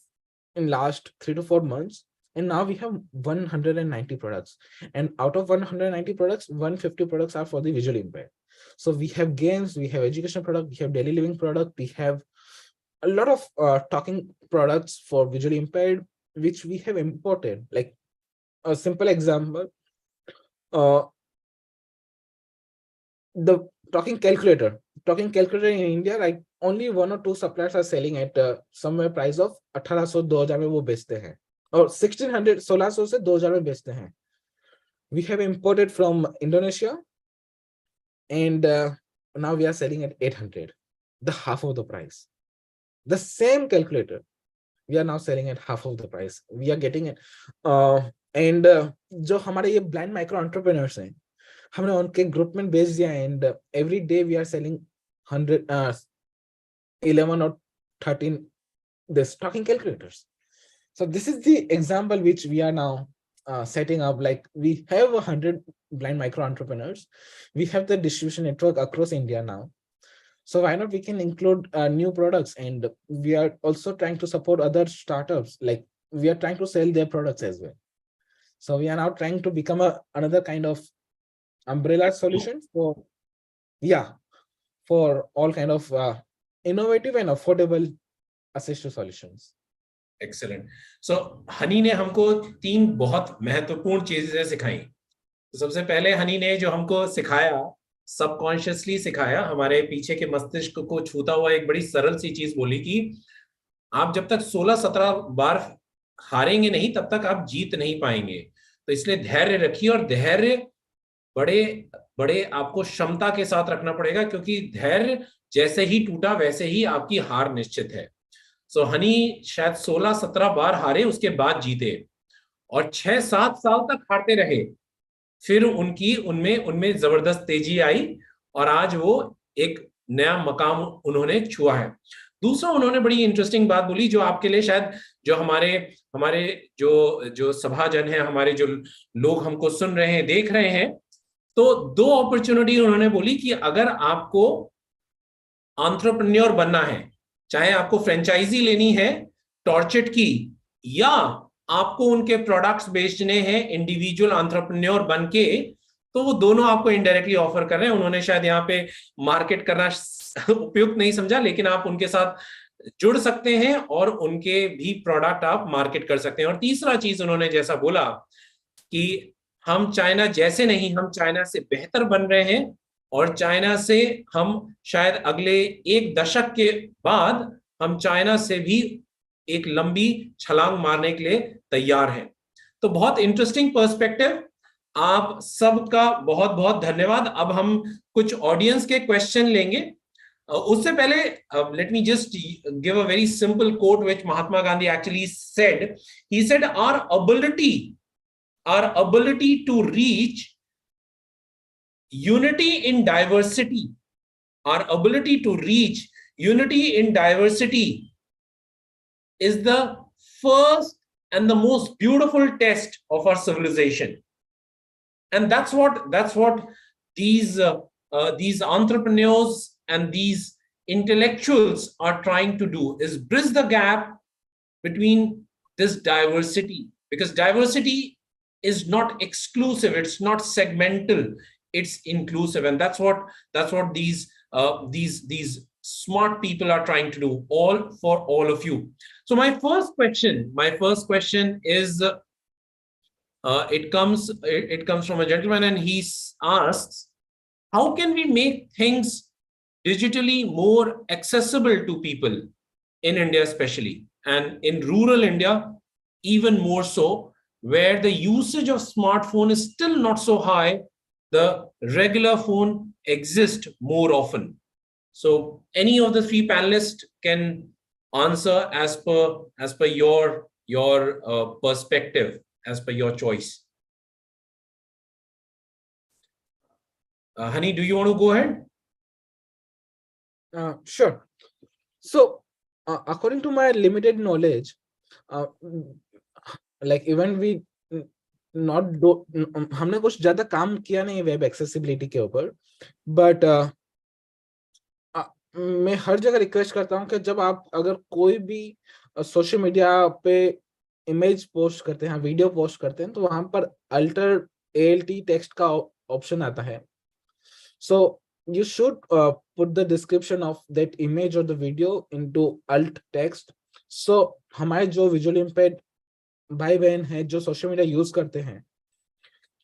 in last 3 to 4 months, and now we have 190 products. And out of 190 products, 150 products are for the visually impaired. So we have games, we have education product, we have daily living product, we have a lot of talking products for visually impaired, which we have imported. Like a simple example, the talking calculator in India, like only 1 or 2 suppliers are selling at somewhere price of 1800-2000 में वो बेचते हैं, और 1600-1600 से 2000 में बेचते हैं. We have imported from Indonesia, and now we are selling at 800, the half of the price. The same calculator we are now selling at half of the price. We are getting it, and जो हमारे ये blind micro entrepreneurs हैं, हमने उनके group में बेच दिया, and every day we are selling 11 or 13 this talking calculators. So this is the example which we are now setting up. Like we have 100 blind micro entrepreneurs. We have the distribution network across India now. So why not we can include new products, and we are also trying to support other startups. Like we are trying to sell their products as well. So we are now trying to become another kind of umbrella solution for all kind of innovative and affordable assistive solutions. Excellent. So Honey ने हमको 3 बहुत महत्वपूर्ण चीजें सिखाई. तो सबसे पहले हनी ने जो हमको सिखाया, सबकॉन्शियसली सिखाया, हमारे पीछे के मस्तिष्क को छूता हुआ एक बड़ी सरल सी चीज बोली कि आप जब तक 16-17 बार हारेंगे नहीं तब तक आप जीत नहीं पाएंगे। तो इसलिए धैर्य रखिए, और धैर्य बड़े बड़े आपको क्षमता के साथ रखना पड़ेगा, क्योंकि धैर्य जैसे ही टूटा वैसे ही आपकी हार निश्चित है। सो हनी शायद 16-17 बार हारे, उसके बाद जीते, और 6-7 साल तक हारते रहे। फिर उनकी उनमें उनमें जबरदस्त तेजी आई, और आज वो एक नया मकाम उन्होंने छुआ है। दूसरा, उन्होंने बड़ी इंटरेस्टिंग बात बोली, जो आपके लिए शायद, जो हमारे हमारे जो जो सभाजन है, हमारे जो लोग हमको सुन रहे हैं, देख रहे हैं, तो 2 अपॉर्चुनिटी उन्होंने बोली कि अगर आपको एंटरप्रेन्योर बनना है, चाहे आपको फ्रेंचाइजी लेनी है टॉर्चेट की, या आपको उनके प्रोडक्ट्स बेचने हैं इंडिविजुअल एंटरप्रेन्योर बन के, तो वो दोनों आपको इनडायरेक्टली ऑफर कर रहे हैं। उन्होंने शायद यहाँ पे मार्केट करना उपयुक्त नहीं समझा, लेकिन आप उनके साथ जुड़ सकते हैं और उनके भी प्रोडक्ट आप मार्केट कर सकते हैं। और तीसरा चीज उन्होंने जैसा बोला कि हम चाइना जैसे नहीं, हम चाइना से बेहतर बन रहे हैं, और चाइना से हम शायद अगले 1 दशक के बाद हम चाइना से भी एक लंबी छलांग मारने के लिए तैयार हैं। तो बहुत इंटरेस्टिंग पर्सपेक्टिव। आप सबका बहुत बहुत धन्यवाद। अब हम कुछ ऑडियंस के क्वेश्चन लेंगे। उससे पहले let me just give a very simple quote which Mahatma Gandhi actually said. He said our ability to reach unity in diversity, our ability to reach unity in diversity is the first and the most beautiful test of our civilization. And that's what these entrepreneurs and these intellectuals are trying to do, is bridge the gap between this diversity, because diversity is not exclusive, it's not segmental, it's inclusive. And that's what these smart people are trying to do, all for all of you. So my first question is it comes from a gentleman, and he asks, how can we make things digitally more accessible to people in India especially, and in rural India even more so, where the usage of smartphone is still not so high, the regular phone exists more often. So any of the 3 panelists can answer as per your perspective, as per your choice. Hani, do you want to go ahead? Sure. So, according to my limited knowledge, like even we हमने कुछ ज्यादा काम किया नहीं web accessibility के ऊपर, but मैं हर जगह रिक्वेस्ट करता हूँ कि जब आप अगर कोई भी सोशल मीडिया पे इमेज पोस्ट करते हैं, वीडियो पोस्ट करते हैं, तो वहां पर अल्टर ALT टेक्स्ट का ऑप्शन आता है. So you should put the description of that image or the video into alt text. So हमारे जो visually impaired भाई बहन हैं जो सोशल मीडिया यूज करते हैं,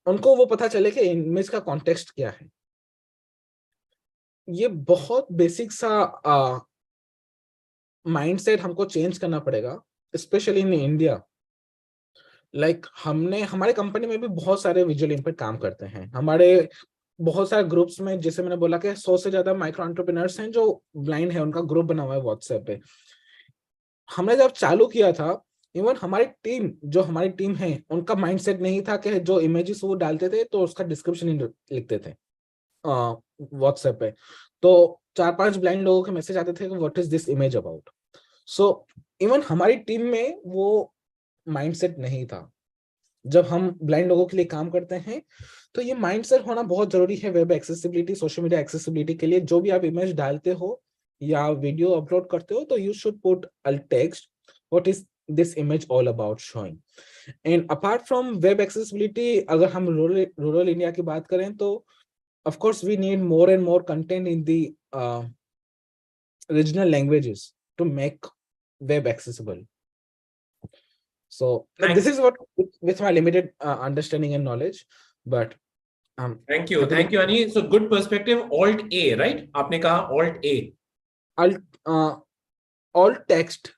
उनको वो पता चले कि इमेज का कॉन्टेक्स्ट क्या है. ये बहुत बेसिक सा माइंडसेट हमको चेंज करना पड़ेगा, स्पेशली इन इंडिया. लाइक हमारे कंपनी में भी बहुत सारे विजुअली इम्पेयर्ड काम करते हैं. हमारे बहुत सारे ग्रुप्स में, जैसे मैंने बोला कि 100 से ज्यादा माइक्रो एंटरप्रेन्योर्स हैं जो ब्लाइंड है, उनका ग्रुप बना हुआ है व्हाट्सएप पे. हमने जब चालू किया था, इवन हमारी टीम है, उनका माइंडसेट नहीं था कि जो इमेजेस वो डालते थे तो उसका डिस्क्रिप्शन ही लिखते थे व्हाट्सएप पे. तो 4-5 ब्लाइंड लोगों के मैसेज आते थे कि what is this image about. So even हमारी टीम में वो माइंडसेट नहीं था. जब हम ब्लाइंड लोगों के लिए काम करते हैं तो ये माइंडसेट होना बहुत जरूरी है web accessibility, social media accessibility के लिए. जो भी आप इमेज डालते हो या वीडियो अपलोड करते हो, तो you should put alt text what is this image all about showing. And apart from web accessibility, अगर हम रूरल इंडिया की बात करें तो of course we need more and more content in the regional languages to make web accessible. So this is what with my limited understanding and knowledge, but thank you Ani. So good perspective. Alt A, right? आपने कहा Alt A. Alt text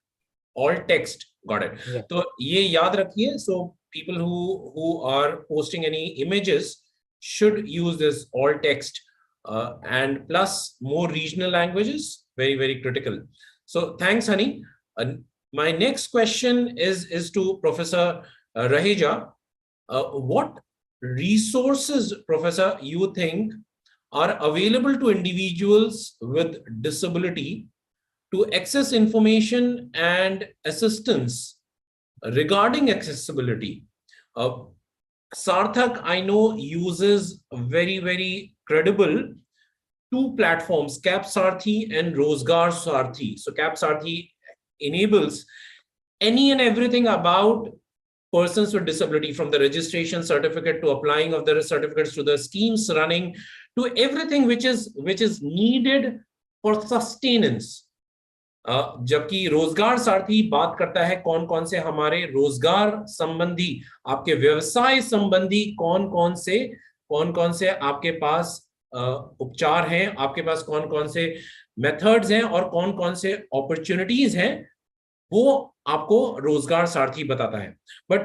all text. Got it. Yeah. So ye yaad rakhiye. So people who are posting any images should use this all text, and plus more regional languages, very, very critical. So thanks, Honey. My next question is to Professor Raheja. What resources, Professor, you think are available to individuals with disability to access information and assistance regarding accessibility? Sarthak, I know, uses very, very credible two platforms, Cap Sarthi and Rozgar Sarthi. So Cap Sarthi enables any and everything about persons with disability, from the registration certificate to applying of the certificates to the schemes running to everything which is needed for sustenance. जबकि रोजगार सारथी बात करता है कौन कौन से हमारे रोजगार संबंधी, आपके व्यवसाय संबंधी कौन कौन से आपके पास उपचार हैं, आपके पास कौन कौन से मेथड्स हैं और कौन कौन से अपॉर्चुनिटीज हैं, वो आपको रोजगार सारथी बताता है. But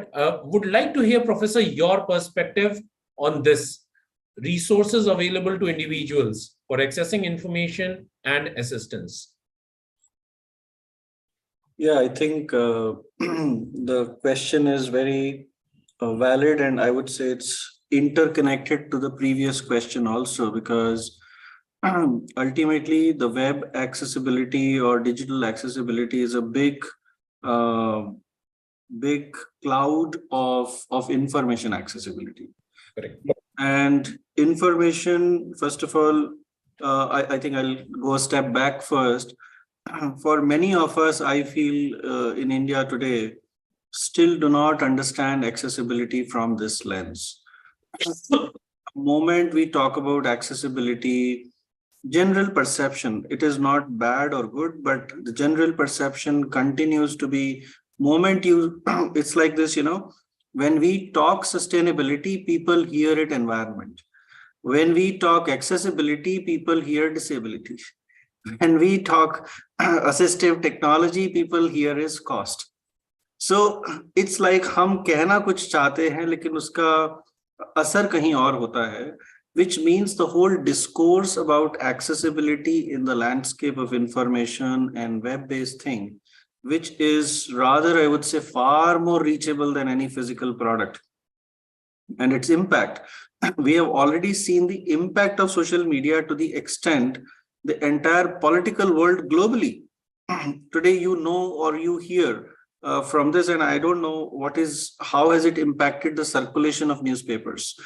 would like to hear professor your perspective on this, resources available to individuals for accessing information and assistance. Yeah, I think the question is very valid, and I would say it's interconnected to the previous question also, because ultimately the web accessibility or digital accessibility is a big cloud of information accessibility. Correct. And information, first of all, I think I'll go a step back first. For many of us, I feel in India today, still do not understand accessibility from this lens. The moment we talk about accessibility, general perception, it is not bad or good, but the general perception continues to be, moment you, it's like this, you know, when we talk sustainability, people hear it environment. When we talk accessibility, people hear disability. When we talk assistive technology, people hear is cost. So it's like हम कहना कुछ चाहते हैं लेकिन उसका असर कहीं और होता है, which means the whole discourse about accessibility in the landscape of information and web-based thing, which is rather, I would say, far more reachable than any physical product. And its impact, we have already seen the impact of social media to the extent the entire political world globally. Today, you know, or you hear from this, and I don't know how has it impacted the circulation of newspapers.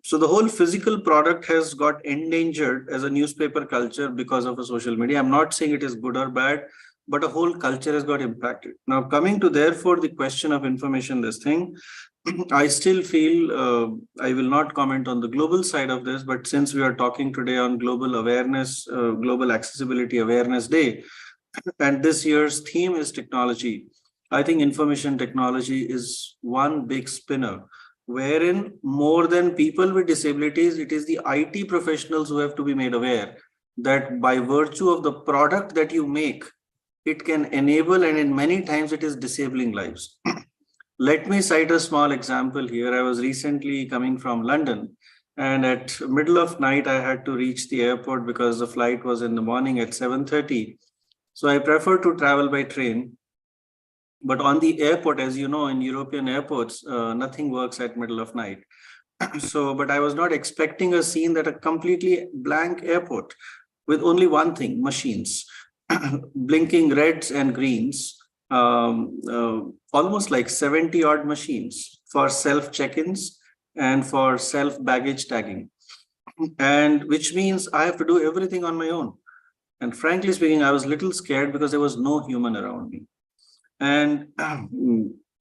So the whole physical product has got endangered as a newspaper culture because of a social media. I'm not saying it is good or bad, but a whole culture has got impacted. Now, coming to therefore the question of information, this thing, I still feel I will not comment on the global side of this, but since we are talking today on global awareness, Global Accessibility Awareness Day, and this year's theme is technology, I think information technology is one big spinner, wherein more than people with disabilities, it is the IT professionals who have to be made aware that by virtue of the product that you make, it can enable, and in many times it is disabling lives. Let me cite a small example here. I was recently coming from London, and at middle of night, I had to reach the airport because the flight was in the morning at 7:30. So I prefer to travel by train. But on the airport, as you know, in European airports, nothing works at middle of night. So, but I was not expecting a scene that a completely blank airport with only one thing, machines, blinking reds and greens, almost like 70 odd machines for self check-ins and for self baggage tagging. And which means I have to do everything on my own. And frankly speaking, I was a little scared because there was no human around me. And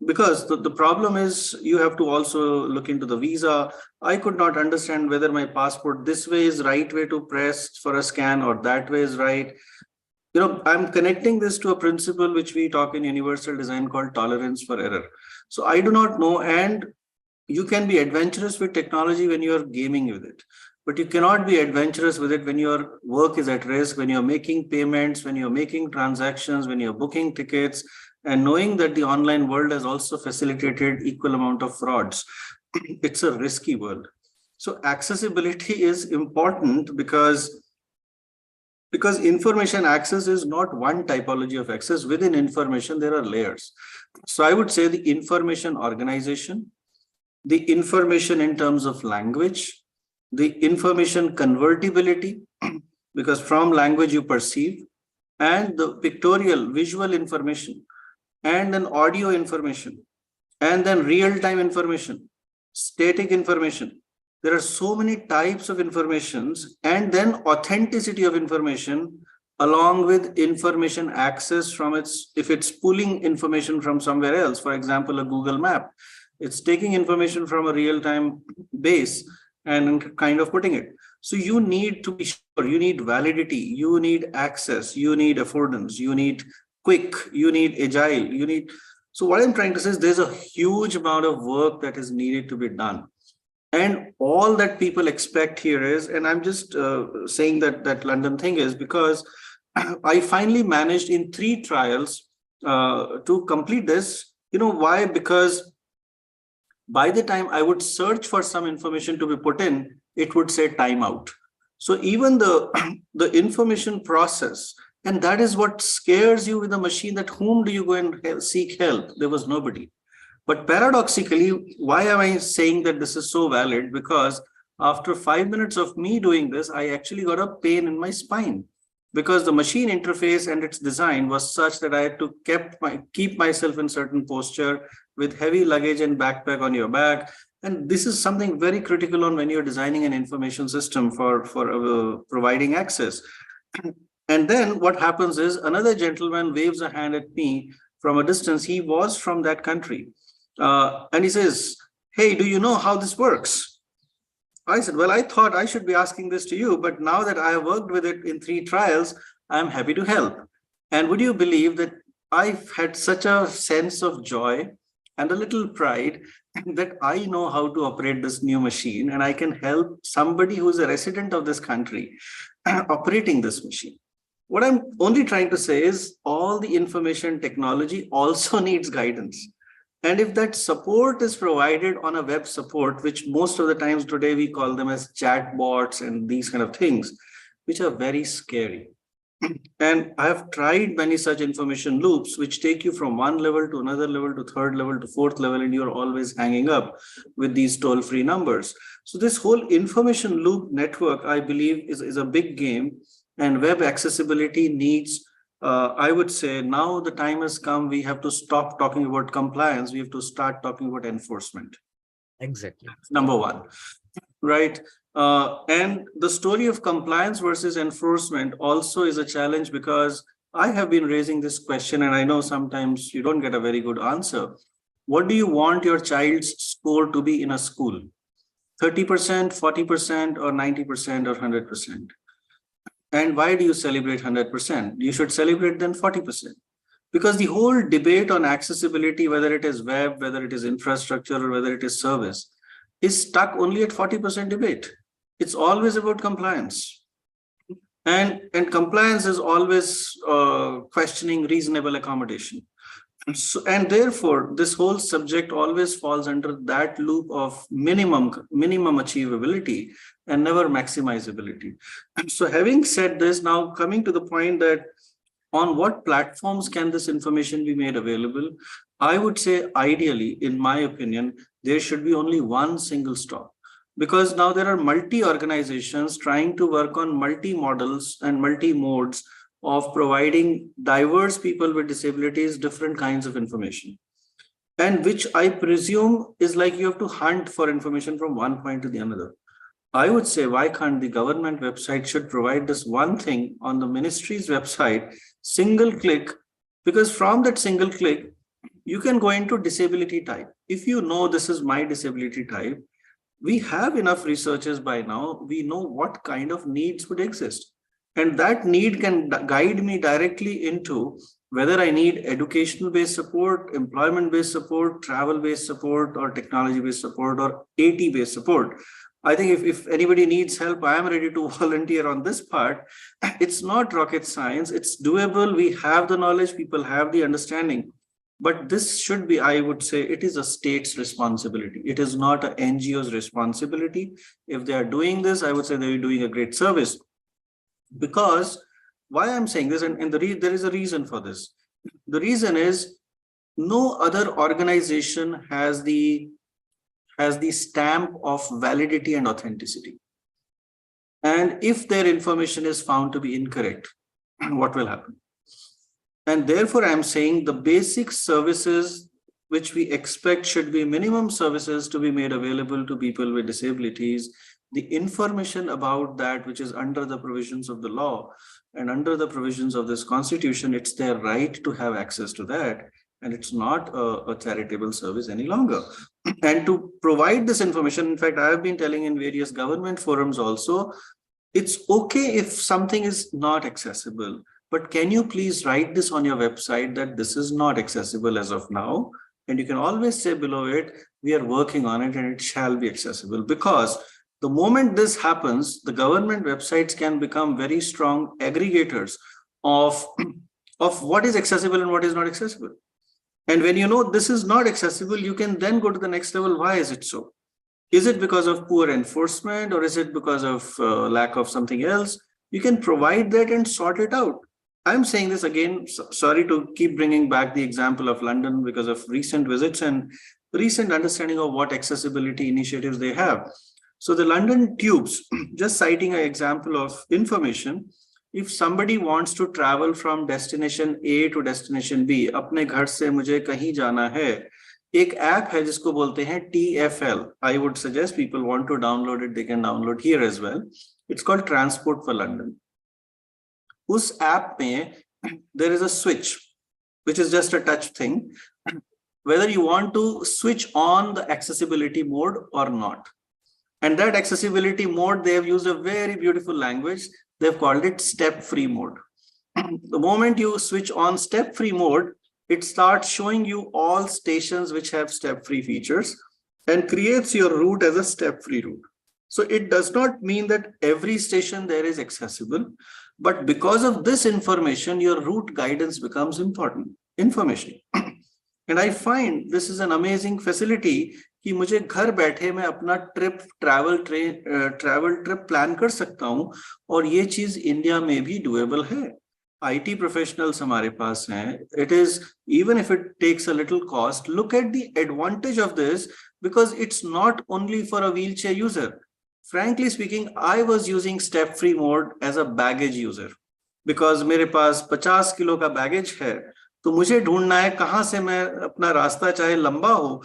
because the problem is you have to also look into the visa. I could not understand whether my passport this way is right way to press for a scan or that way is right. You know, I'm connecting this to a principle which we talk in universal design called tolerance for error. So I do not know, and you can be adventurous with technology when you're gaming with it, but you cannot be adventurous with it when your work is at risk, when you're making payments, when you're making transactions, when you're booking tickets, and knowing that the online world has also facilitated equal amount of frauds, it's a risky world. So accessibility is important because information access is not one typology of access. Within information, there are layers. So I would say the information organization, the information in terms of language, the information convertibility, because from language you perceive, and the pictorial, visual information, and then audio information, and then real-time information, static information. There are so many types of informations, and then authenticity of information along with information access from if it's pulling information from somewhere else, for example, a Google map, it's taking information from a real-time base and kind of putting it. So you need to be sure, you need validity, you need access, you need affordance, you need quick, you need agile, you need. So what I'm trying to say is there's a huge amount of work that is needed to be done. And all that people expect here is, and I'm just saying that London thing is because I finally managed in 3 trials to complete this. You know why? Because by the time I would search for some information to be put in, it would say timeout. So even the information process, and that is what scares you with the machine, that whom do you go and seek help? There was nobody. But paradoxically, why am I saying that this is so valid? Because after 5 minutes of me doing this, I actually got a pain in my spine because the machine interface and its design was such that I had to keep myself in certain posture with heavy luggage and backpack on your back. And this is something very critical on when you're designing an information system for providing access. And then what happens is another gentleman waves a hand at me from a distance. He was from that country. And he says, hey, do you know how this works? I said, well, I thought I should be asking this to you, but now that I have worked with it in 3 trials, I'm happy to help. And would you believe that I've had such a sense of joy and a little pride that I know how to operate this new machine and I can help somebody who's a resident of this country operating this machine. What I'm only trying to say is all the information technology also needs guidance. And if that support is provided on a web support, which most of the times today we call them as chat bots and these kind of things, which are very scary. And I have tried many such information loops, which take you from one level to another level to third level to fourth level, and you're always hanging up with these toll-free numbers. So this whole information loop network, I believe, is a big game, and web accessibility needs I would say now the time has come, we have to stop talking about compliance. We have to start talking about enforcement. Exactly. Number one, right? And the story of compliance versus enforcement also is a challenge because I have been raising this question and I know sometimes you don't get a very good answer. What do you want your child's score to be in a school? 30%, 40%, or 90%, or 100%? And why do you celebrate 100%? You should celebrate then 40%. Because the whole debate on accessibility, whether it is web, whether it is infrastructure, or whether it is service, is stuck only at 40% debate. It's always about compliance. And compliance is always questioning reasonable accommodation. So, and therefore, this whole subject always falls under that loop of minimum achievability and never maximizability. And so having said this, now coming to the point that on what platforms can this information be made available? I would say ideally, in my opinion, there should be only one single stop. Because now there are multi-organizations trying to work on multi-models and multi-modes of providing diverse people with disabilities different kinds of information, and which I presume is like you have to hunt for information from one point to the another. I would say, why can't the government website should provide this one thing on the ministry's website, single click, because from that single click, you can go into disability type. If you know this is my disability type, we have enough researchers by now, we know what kind of needs would exist. And that need can guide me directly into whether I need educational-based support, employment-based support, travel-based support, or technology-based support, or AT-based support. I think if anybody needs help, I am ready to volunteer on this part. It's not rocket science. It's doable. We have the knowledge. People have the understanding. But this should be, I would say, it is a state's responsibility. It is not an NGO's responsibility. If they are doing this, I would say they're doing a great service. Because why I'm saying this, and there is a reason for this. The reason is no other organization has the stamp of validity and authenticity. And if their information is found to be incorrect, what will happen? And therefore, I'm saying the basic services which we expect should be minimum services to be made available to people with disabilities, the information about that which is under the provisions of the law and under the provisions of this constitution, it's their right to have access to that. And it's not a charitable service any longer. And to provide this information, in fact, I have been telling in various government forums also, it's okay if something is not accessible, but can you please write this on your website that this is not accessible as of now? And you can always say below it, we are working on it and it shall be accessible. Because the moment this happens, the government websites can become very strong aggregators of what is accessible and what is not accessible. And when you know this is not accessible, you can then go to the next level. Why is it so? Is it because of poor enforcement, or is it because of lack of something else? You can provide that and sort it out. I'm saying this again, sorry to keep bringing back the example of London because of recent visits and recent understanding of what accessibility initiatives they have. So the London tubes, just citing an example of information, if somebody wants to travel from destination A to destination B, अपने घर से मुझे कहीं जाना है, एक app है जिसको बोलते हैं TFL. I would suggest people want to download it, they can download here as well. It's called Transport for London. उस ऐप में there is a switch, which is just a touch thing, whether you want to switch on the accessibility mode or not. And that accessibility mode, they have used a very beautiful language. They've called it step-free mode. The moment you switch on step-free mode, it starts showing you all stations which have step-free features and creates your route as a step-free route. So it does not mean that every station there is accessible, but because of this information, your route guidance becomes important information. And I find this is an amazing facility कि मुझे घर बैठे मैं अपना travel trip plan कर सकता हूं, और ये चीज इंडिया में भी डुएबल है. IT प्रोफेशनल्स हमारे पास हैं. It is, even if it takes a little cost, look at the advantage of this, because it's not only for a wheelchair user. Frankly speaking, I was using step-free mode as a baggage user because मेरे पास 50 kilo का baggage है, तो मुझे ढूंढना है कहां से मैं अपना रास्ता चाहे लंबा हो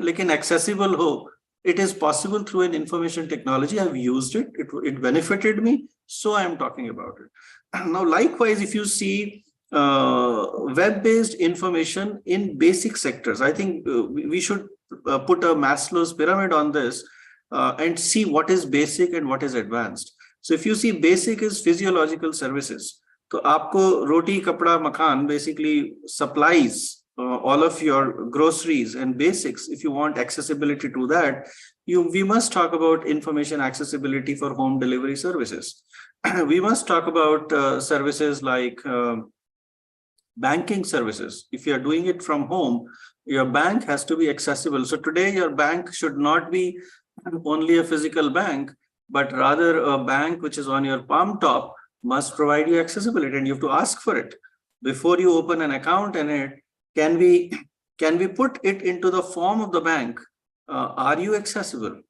लेकिन accessible हो. It is possible through an information technology. I've used it. It benefited me. So I am talking about it. Now, likewise, if you see web-based information in basic sectors, I think we should put a Maslow's pyramid on this and see what is basic and what is advanced. So if you see basic is physiological services. So aapko roti, kapda, makan basically supplies all of your groceries and basics. If you want accessibility to that, we must talk about information accessibility for home delivery services. We must talk about services like banking services. If you are doing it from home, your bank has to be accessible. So today your bank should not be only a physical bank, but rather a bank which is on your palm top must provide you accessibility, and you have to ask for it before you open an account. And it can we put it into the form of the bank? Are you accessible?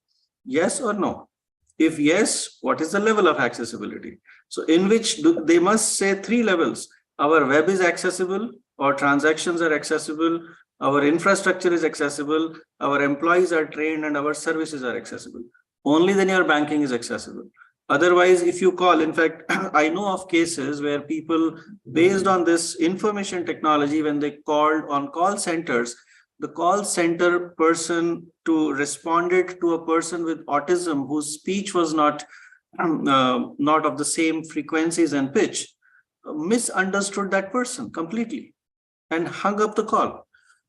Yes or no? If yes, what is the level of accessibility? So in which they must say 3 levels. Our web is accessible, our transactions are accessible, our infrastructure is accessible, our employees are trained, and our services are accessible. Only then your banking is accessible. Otherwise, if you call, in fact, I know of cases where people, based on this information technology, when they called on call centers, the call center person responded to a person with autism whose speech was not of the same frequencies and pitch, misunderstood that person completely and hung up the call.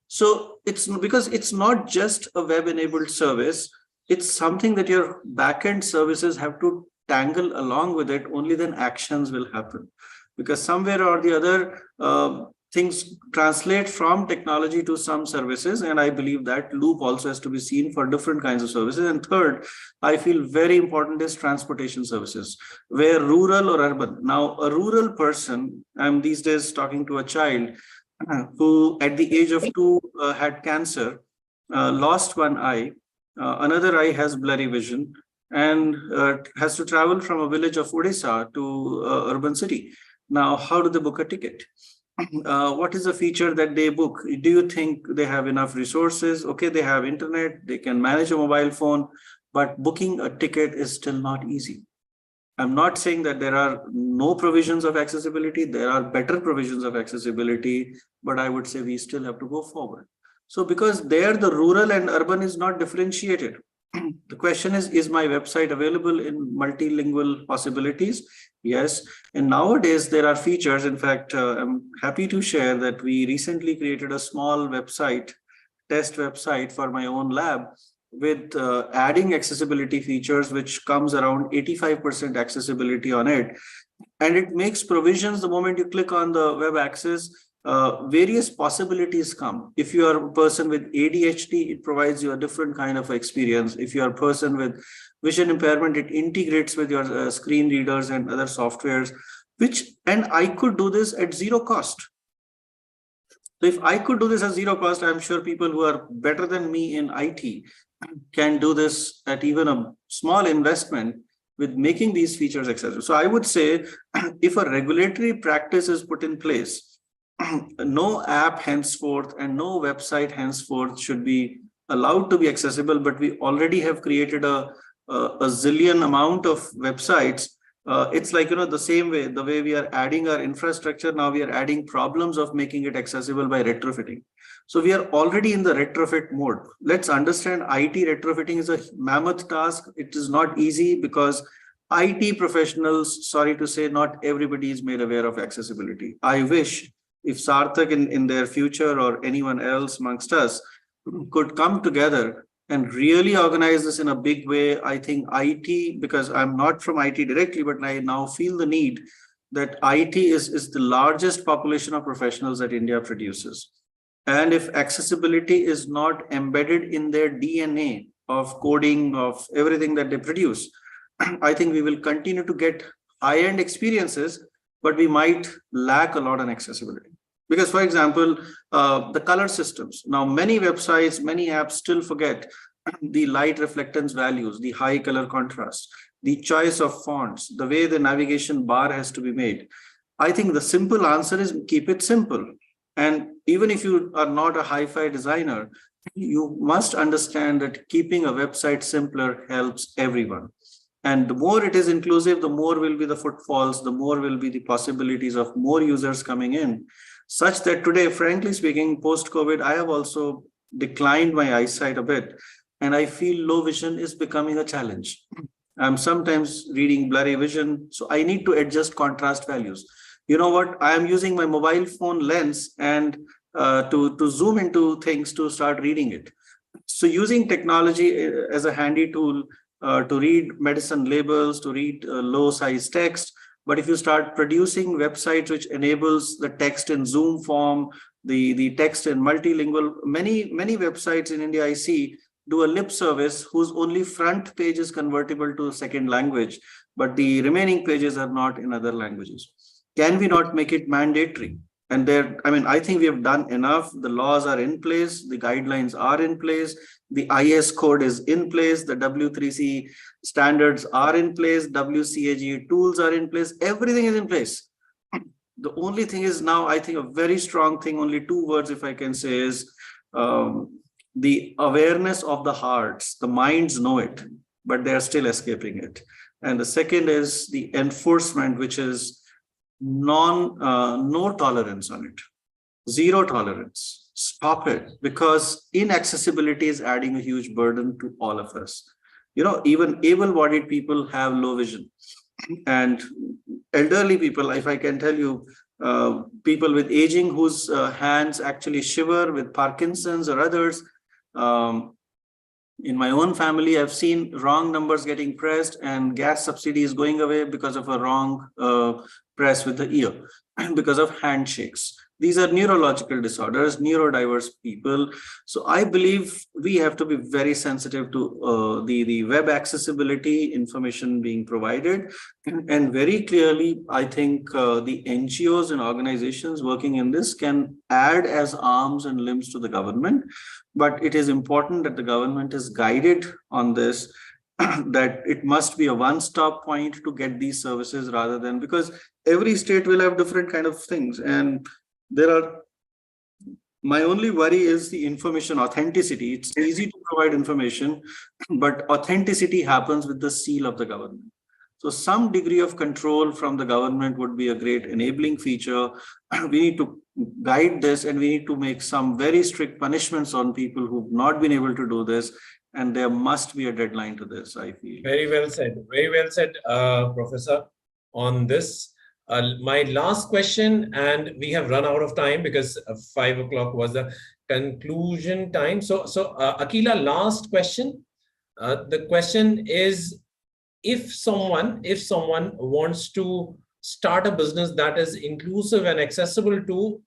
So it's because it's not just a web-enabled service, it's something that your backend services have to tangle along with it. Only then actions will happen, because somewhere or the other, things translate from technology to some services, and I believe that loop also has to be seen for different kinds of services. And third, I feel very important is transportation services, where rural or urban. Now, a rural person, I'm these days talking to a child who at the age of 2 had cancer, lost one eye, another eye has blurry vision, and has to travel from a village of Odisha to urban city. Now, how do they book a ticket? What is the feature that they book? Do you think they have enough resources? Okay, they have internet, they can manage a mobile phone, but booking a ticket is still not easy. I'm not saying that there are no provisions of accessibility. There are better provisions of accessibility, but I would say we still have to go forward. So because there the rural and urban is not differentiated. The question is my website available in multilingual possibilities? Yes. And nowadays there are features. In fact, I'm happy to share that we recently created a small website, test website for my own lab, with adding accessibility features, which comes around 85% accessibility on it. And it makes provisions the moment you click on the web access. Various possibilities come. If you are a person with ADHD, it provides you a different kind of experience. If you are a person with vision impairment, it integrates with your screen readers and other softwares, and I could do this at zero cost. So if I could do this at zero cost, I'm sure people who are better than me in IT can do this at even a small investment with making these features accessible. So I would say if a regulatory practice is put in place, no app henceforth and no website henceforth should be allowed to be accessible, but we already have created a zillion amount of websites. It's like, the same way, the way we are adding our infrastructure, now we are adding problems of making it accessible by retrofitting. So we are already in the retrofit mode. Let's understand IT retrofitting is a mammoth task. It is not easy because IT professionals, sorry to say, not everybody is made aware of accessibility. I wish if Sarthak in their future or anyone else amongst us could come together and really organize this in a big way. I think IT, because I'm not from IT directly, but I now feel the need that IT is the largest population of professionals that India produces. And if accessibility is not embedded in their DNA of coding, of everything that they produce, I think we will continue to get high-end experiences, but we might lack a lot on accessibility. Because, for example, the color systems. Now, many websites, many apps still forget the light reflectance values, the high color contrast, the choice of fonts, the way the navigation bar has to be made. I think the simple answer is keep it simple. And even if you are not a hi-fi designer, you must understand that keeping a website simpler helps everyone. And the more it is inclusive, the more will be the footfalls, the more will be the possibilities of more users coming in. Such that today, frankly speaking, post-COVID, I have also declined my eyesight a bit, and I feel low vision is becoming a challenge. I'm sometimes reading blurry vision, so I need to adjust contrast values. You know what? I am using my mobile phone lens and to zoom into things to start reading it. So using technology as a handy tool to read medicine labels, to read low size text. But if you start producing websites which enables the text in Zoom form, the text in multilingual, many websites in India I see do a lip service whose only front page is convertible to a second language, but the remaining pages are not in other languages. Can we not make it mandatory? And I think we have done enough. The laws are in place, the guidelines are in place, the IS code is in place, the W3C standards are in place, WCAG tools are in place, everything is in place. The only thing is now, I think a very strong thing, only 2 words if I can say, is the awareness of the hearts. The minds know it, but they are still escaping it. And the second is the enforcement, which is no tolerance on it, zero tolerance. Stop it, because inaccessibility is adding a huge burden to all of us. Even able-bodied people have low vision, and elderly people, if I can tell you, people with aging whose hands actually shiver, with Parkinson's or others. In my own family, I've seen wrong numbers getting pressed and gas subsidy is going away because of a wrong press with the ear, because of handshakes. These are neurological disorders, neurodiverse people. So I believe we have to be very sensitive to the web accessibility information being provided. And very clearly, I think the NGOs and organizations working in this can add as arms and limbs to the government. But it is important that the government is guided on this, that it must be a one-stop point to get these services, rather than, because every state will have different kind of things. And my only worry is the information authenticity. It's easy to provide information, but authenticity happens with the seal of the government. So some degree of control from the government would be a great enabling feature. We need to guide this, and we need to make some very strict punishments on people who've not been able to do this. And there must be a deadline to this, I feel. Very well said, Professor, on this. My last question, and we have run out of time because 5 o'clock was the conclusion time. So Akila, last question. The question is, if someone wants to start a business that is inclusive and accessible to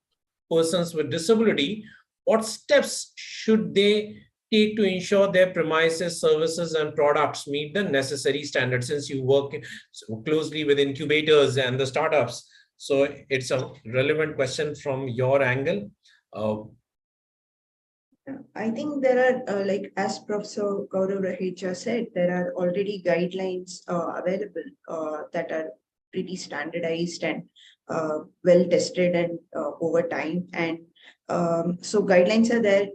persons with disability, what steps should they take to ensure their premises, services, and products meet the necessary standards? Since you work so closely with incubators and the startups, so it's a relevant question from your angle. I think there are, like as Professor Gaurav Raheja said, there are already guidelines available that are pretty standardized and well tested and over time. And so guidelines are there.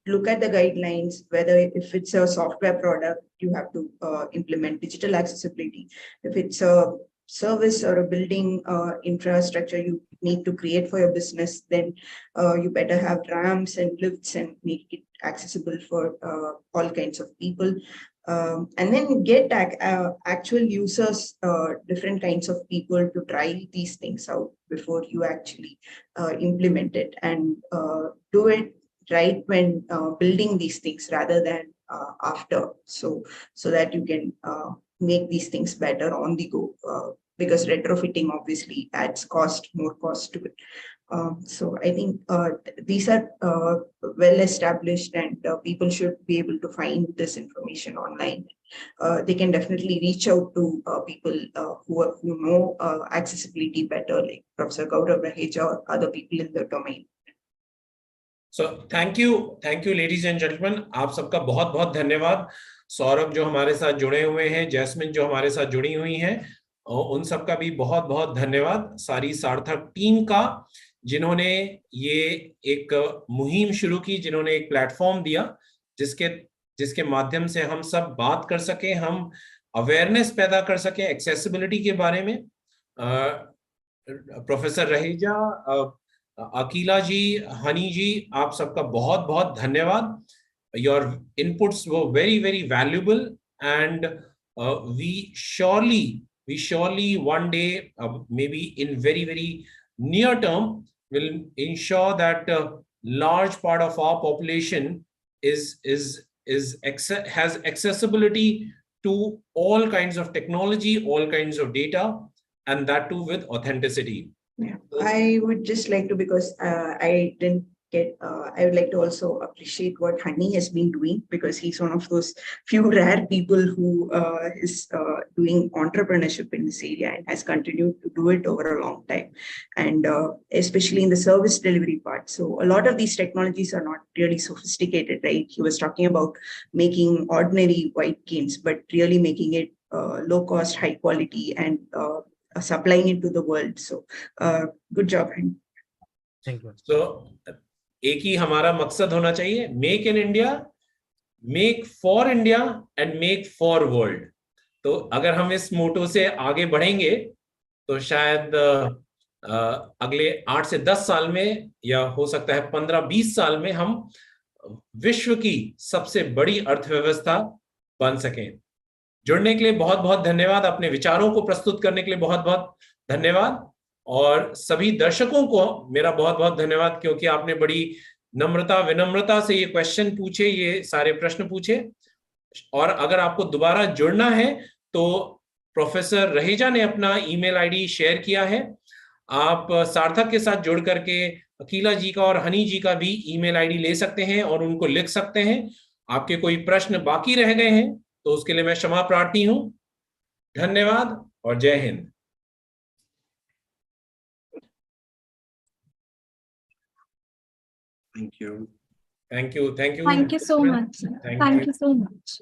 Look at the guidelines, whether if it's a software product, you have to implement digital accessibility. If it's a service or a building infrastructure you need to create for your business, then you better have ramps and lifts and make it accessible for all kinds of people. And then get actual users, different kinds of people to try these things out before you actually implement it, and do it right when building these things rather than after, so that you can make these things better on the go, because retrofitting obviously adds more cost to it. So I think these are well established, and people should be able to find this information online. They can definitely reach out to people who know accessibility better, like Professor Gaurav Raheja or other people in the domain. So thank you, ladies and gentlemen. आप सबका बहुत बहुत धन्यवाद. सौरभ जो हमारे साथ जुड़े हुए हैं, जैस्मिन जो हमारे साथ जुड़ी हुई हैं, उन सबका भी बहुत बहुत धन्यवाद. सारी सार्थक टीम का, जिन्होंने ये एक मुहिम शुरू की, जिन्होंने एक प्लेटफॉर्म दिया जिसके माध्यम से हम सब बात कर सके, हम अवेयरनेस पैदा कर सके एक्सेसिबिलिटी के बारे में. प्रोफेसर रहेजा, अकीला जी, हनी जी, आप सबका बहुत बहुत धन्यवाद. Your inputs were very, very valuable, and we surely one day, maybe in very, very near term, will ensure that large part of our population has accessibility to all kinds of technology, all kinds of data, and that too with authenticity. Yeah, I would just like to, because I didn't get, I would like to also appreciate what Honey has been doing, because he's one of those few rare people who is doing entrepreneurship in this area and has continued to do it over a long time, and especially in the service delivery part. So a lot of these technologies are not really sophisticated, right? He was talking about making ordinary white games, but really making it low cost, high quality, and supplying it to the world. So good job, Honey. Thank you. So एक ही हमारा मकसद होना चाहिए, make in India, make for India and make for world. तो अगर हम इस मोटो से आगे बढ़ेंगे तो शायद अगले 8 से 10 साल में, या हो सकता है 15-20 साल में, हम विश्व की सबसे बड़ी अर्थव्यवस्था बन सकें. जुड़ने के लिए बहुत बहुत धन्यवाद. अपने विचारों को प्रस्तुत करने के लिए बहुत बहुत धन्यवाद. और सभी दर्शकों को मेरा बहुत बहुत धन्यवाद, क्योंकि आपने बड़ी नम्रता विनम्रता से ये क्वेश्चन पूछे, ये सारे प्रश्न पूछे. और अगर आपको दोबारा जुड़ना है तो प्रोफेसर रहेजा ने अपना ईमेल आईडी शेयर किया है. आप सार्थक के साथ जुड़ करके अकीला जी का और हनी जी का भी ईमेल आईडी ले सकते हैं और उनको लिख सकते हैं। आपके कोई प्रश्न बाकी रह गए हैं तो उसके लिए मैं क्षमा प्रार्थी हूं। धन्यवाद और जय Hind. Thank you. Thank you. Thank you. Thank you so much. Thank Thank you. you so much.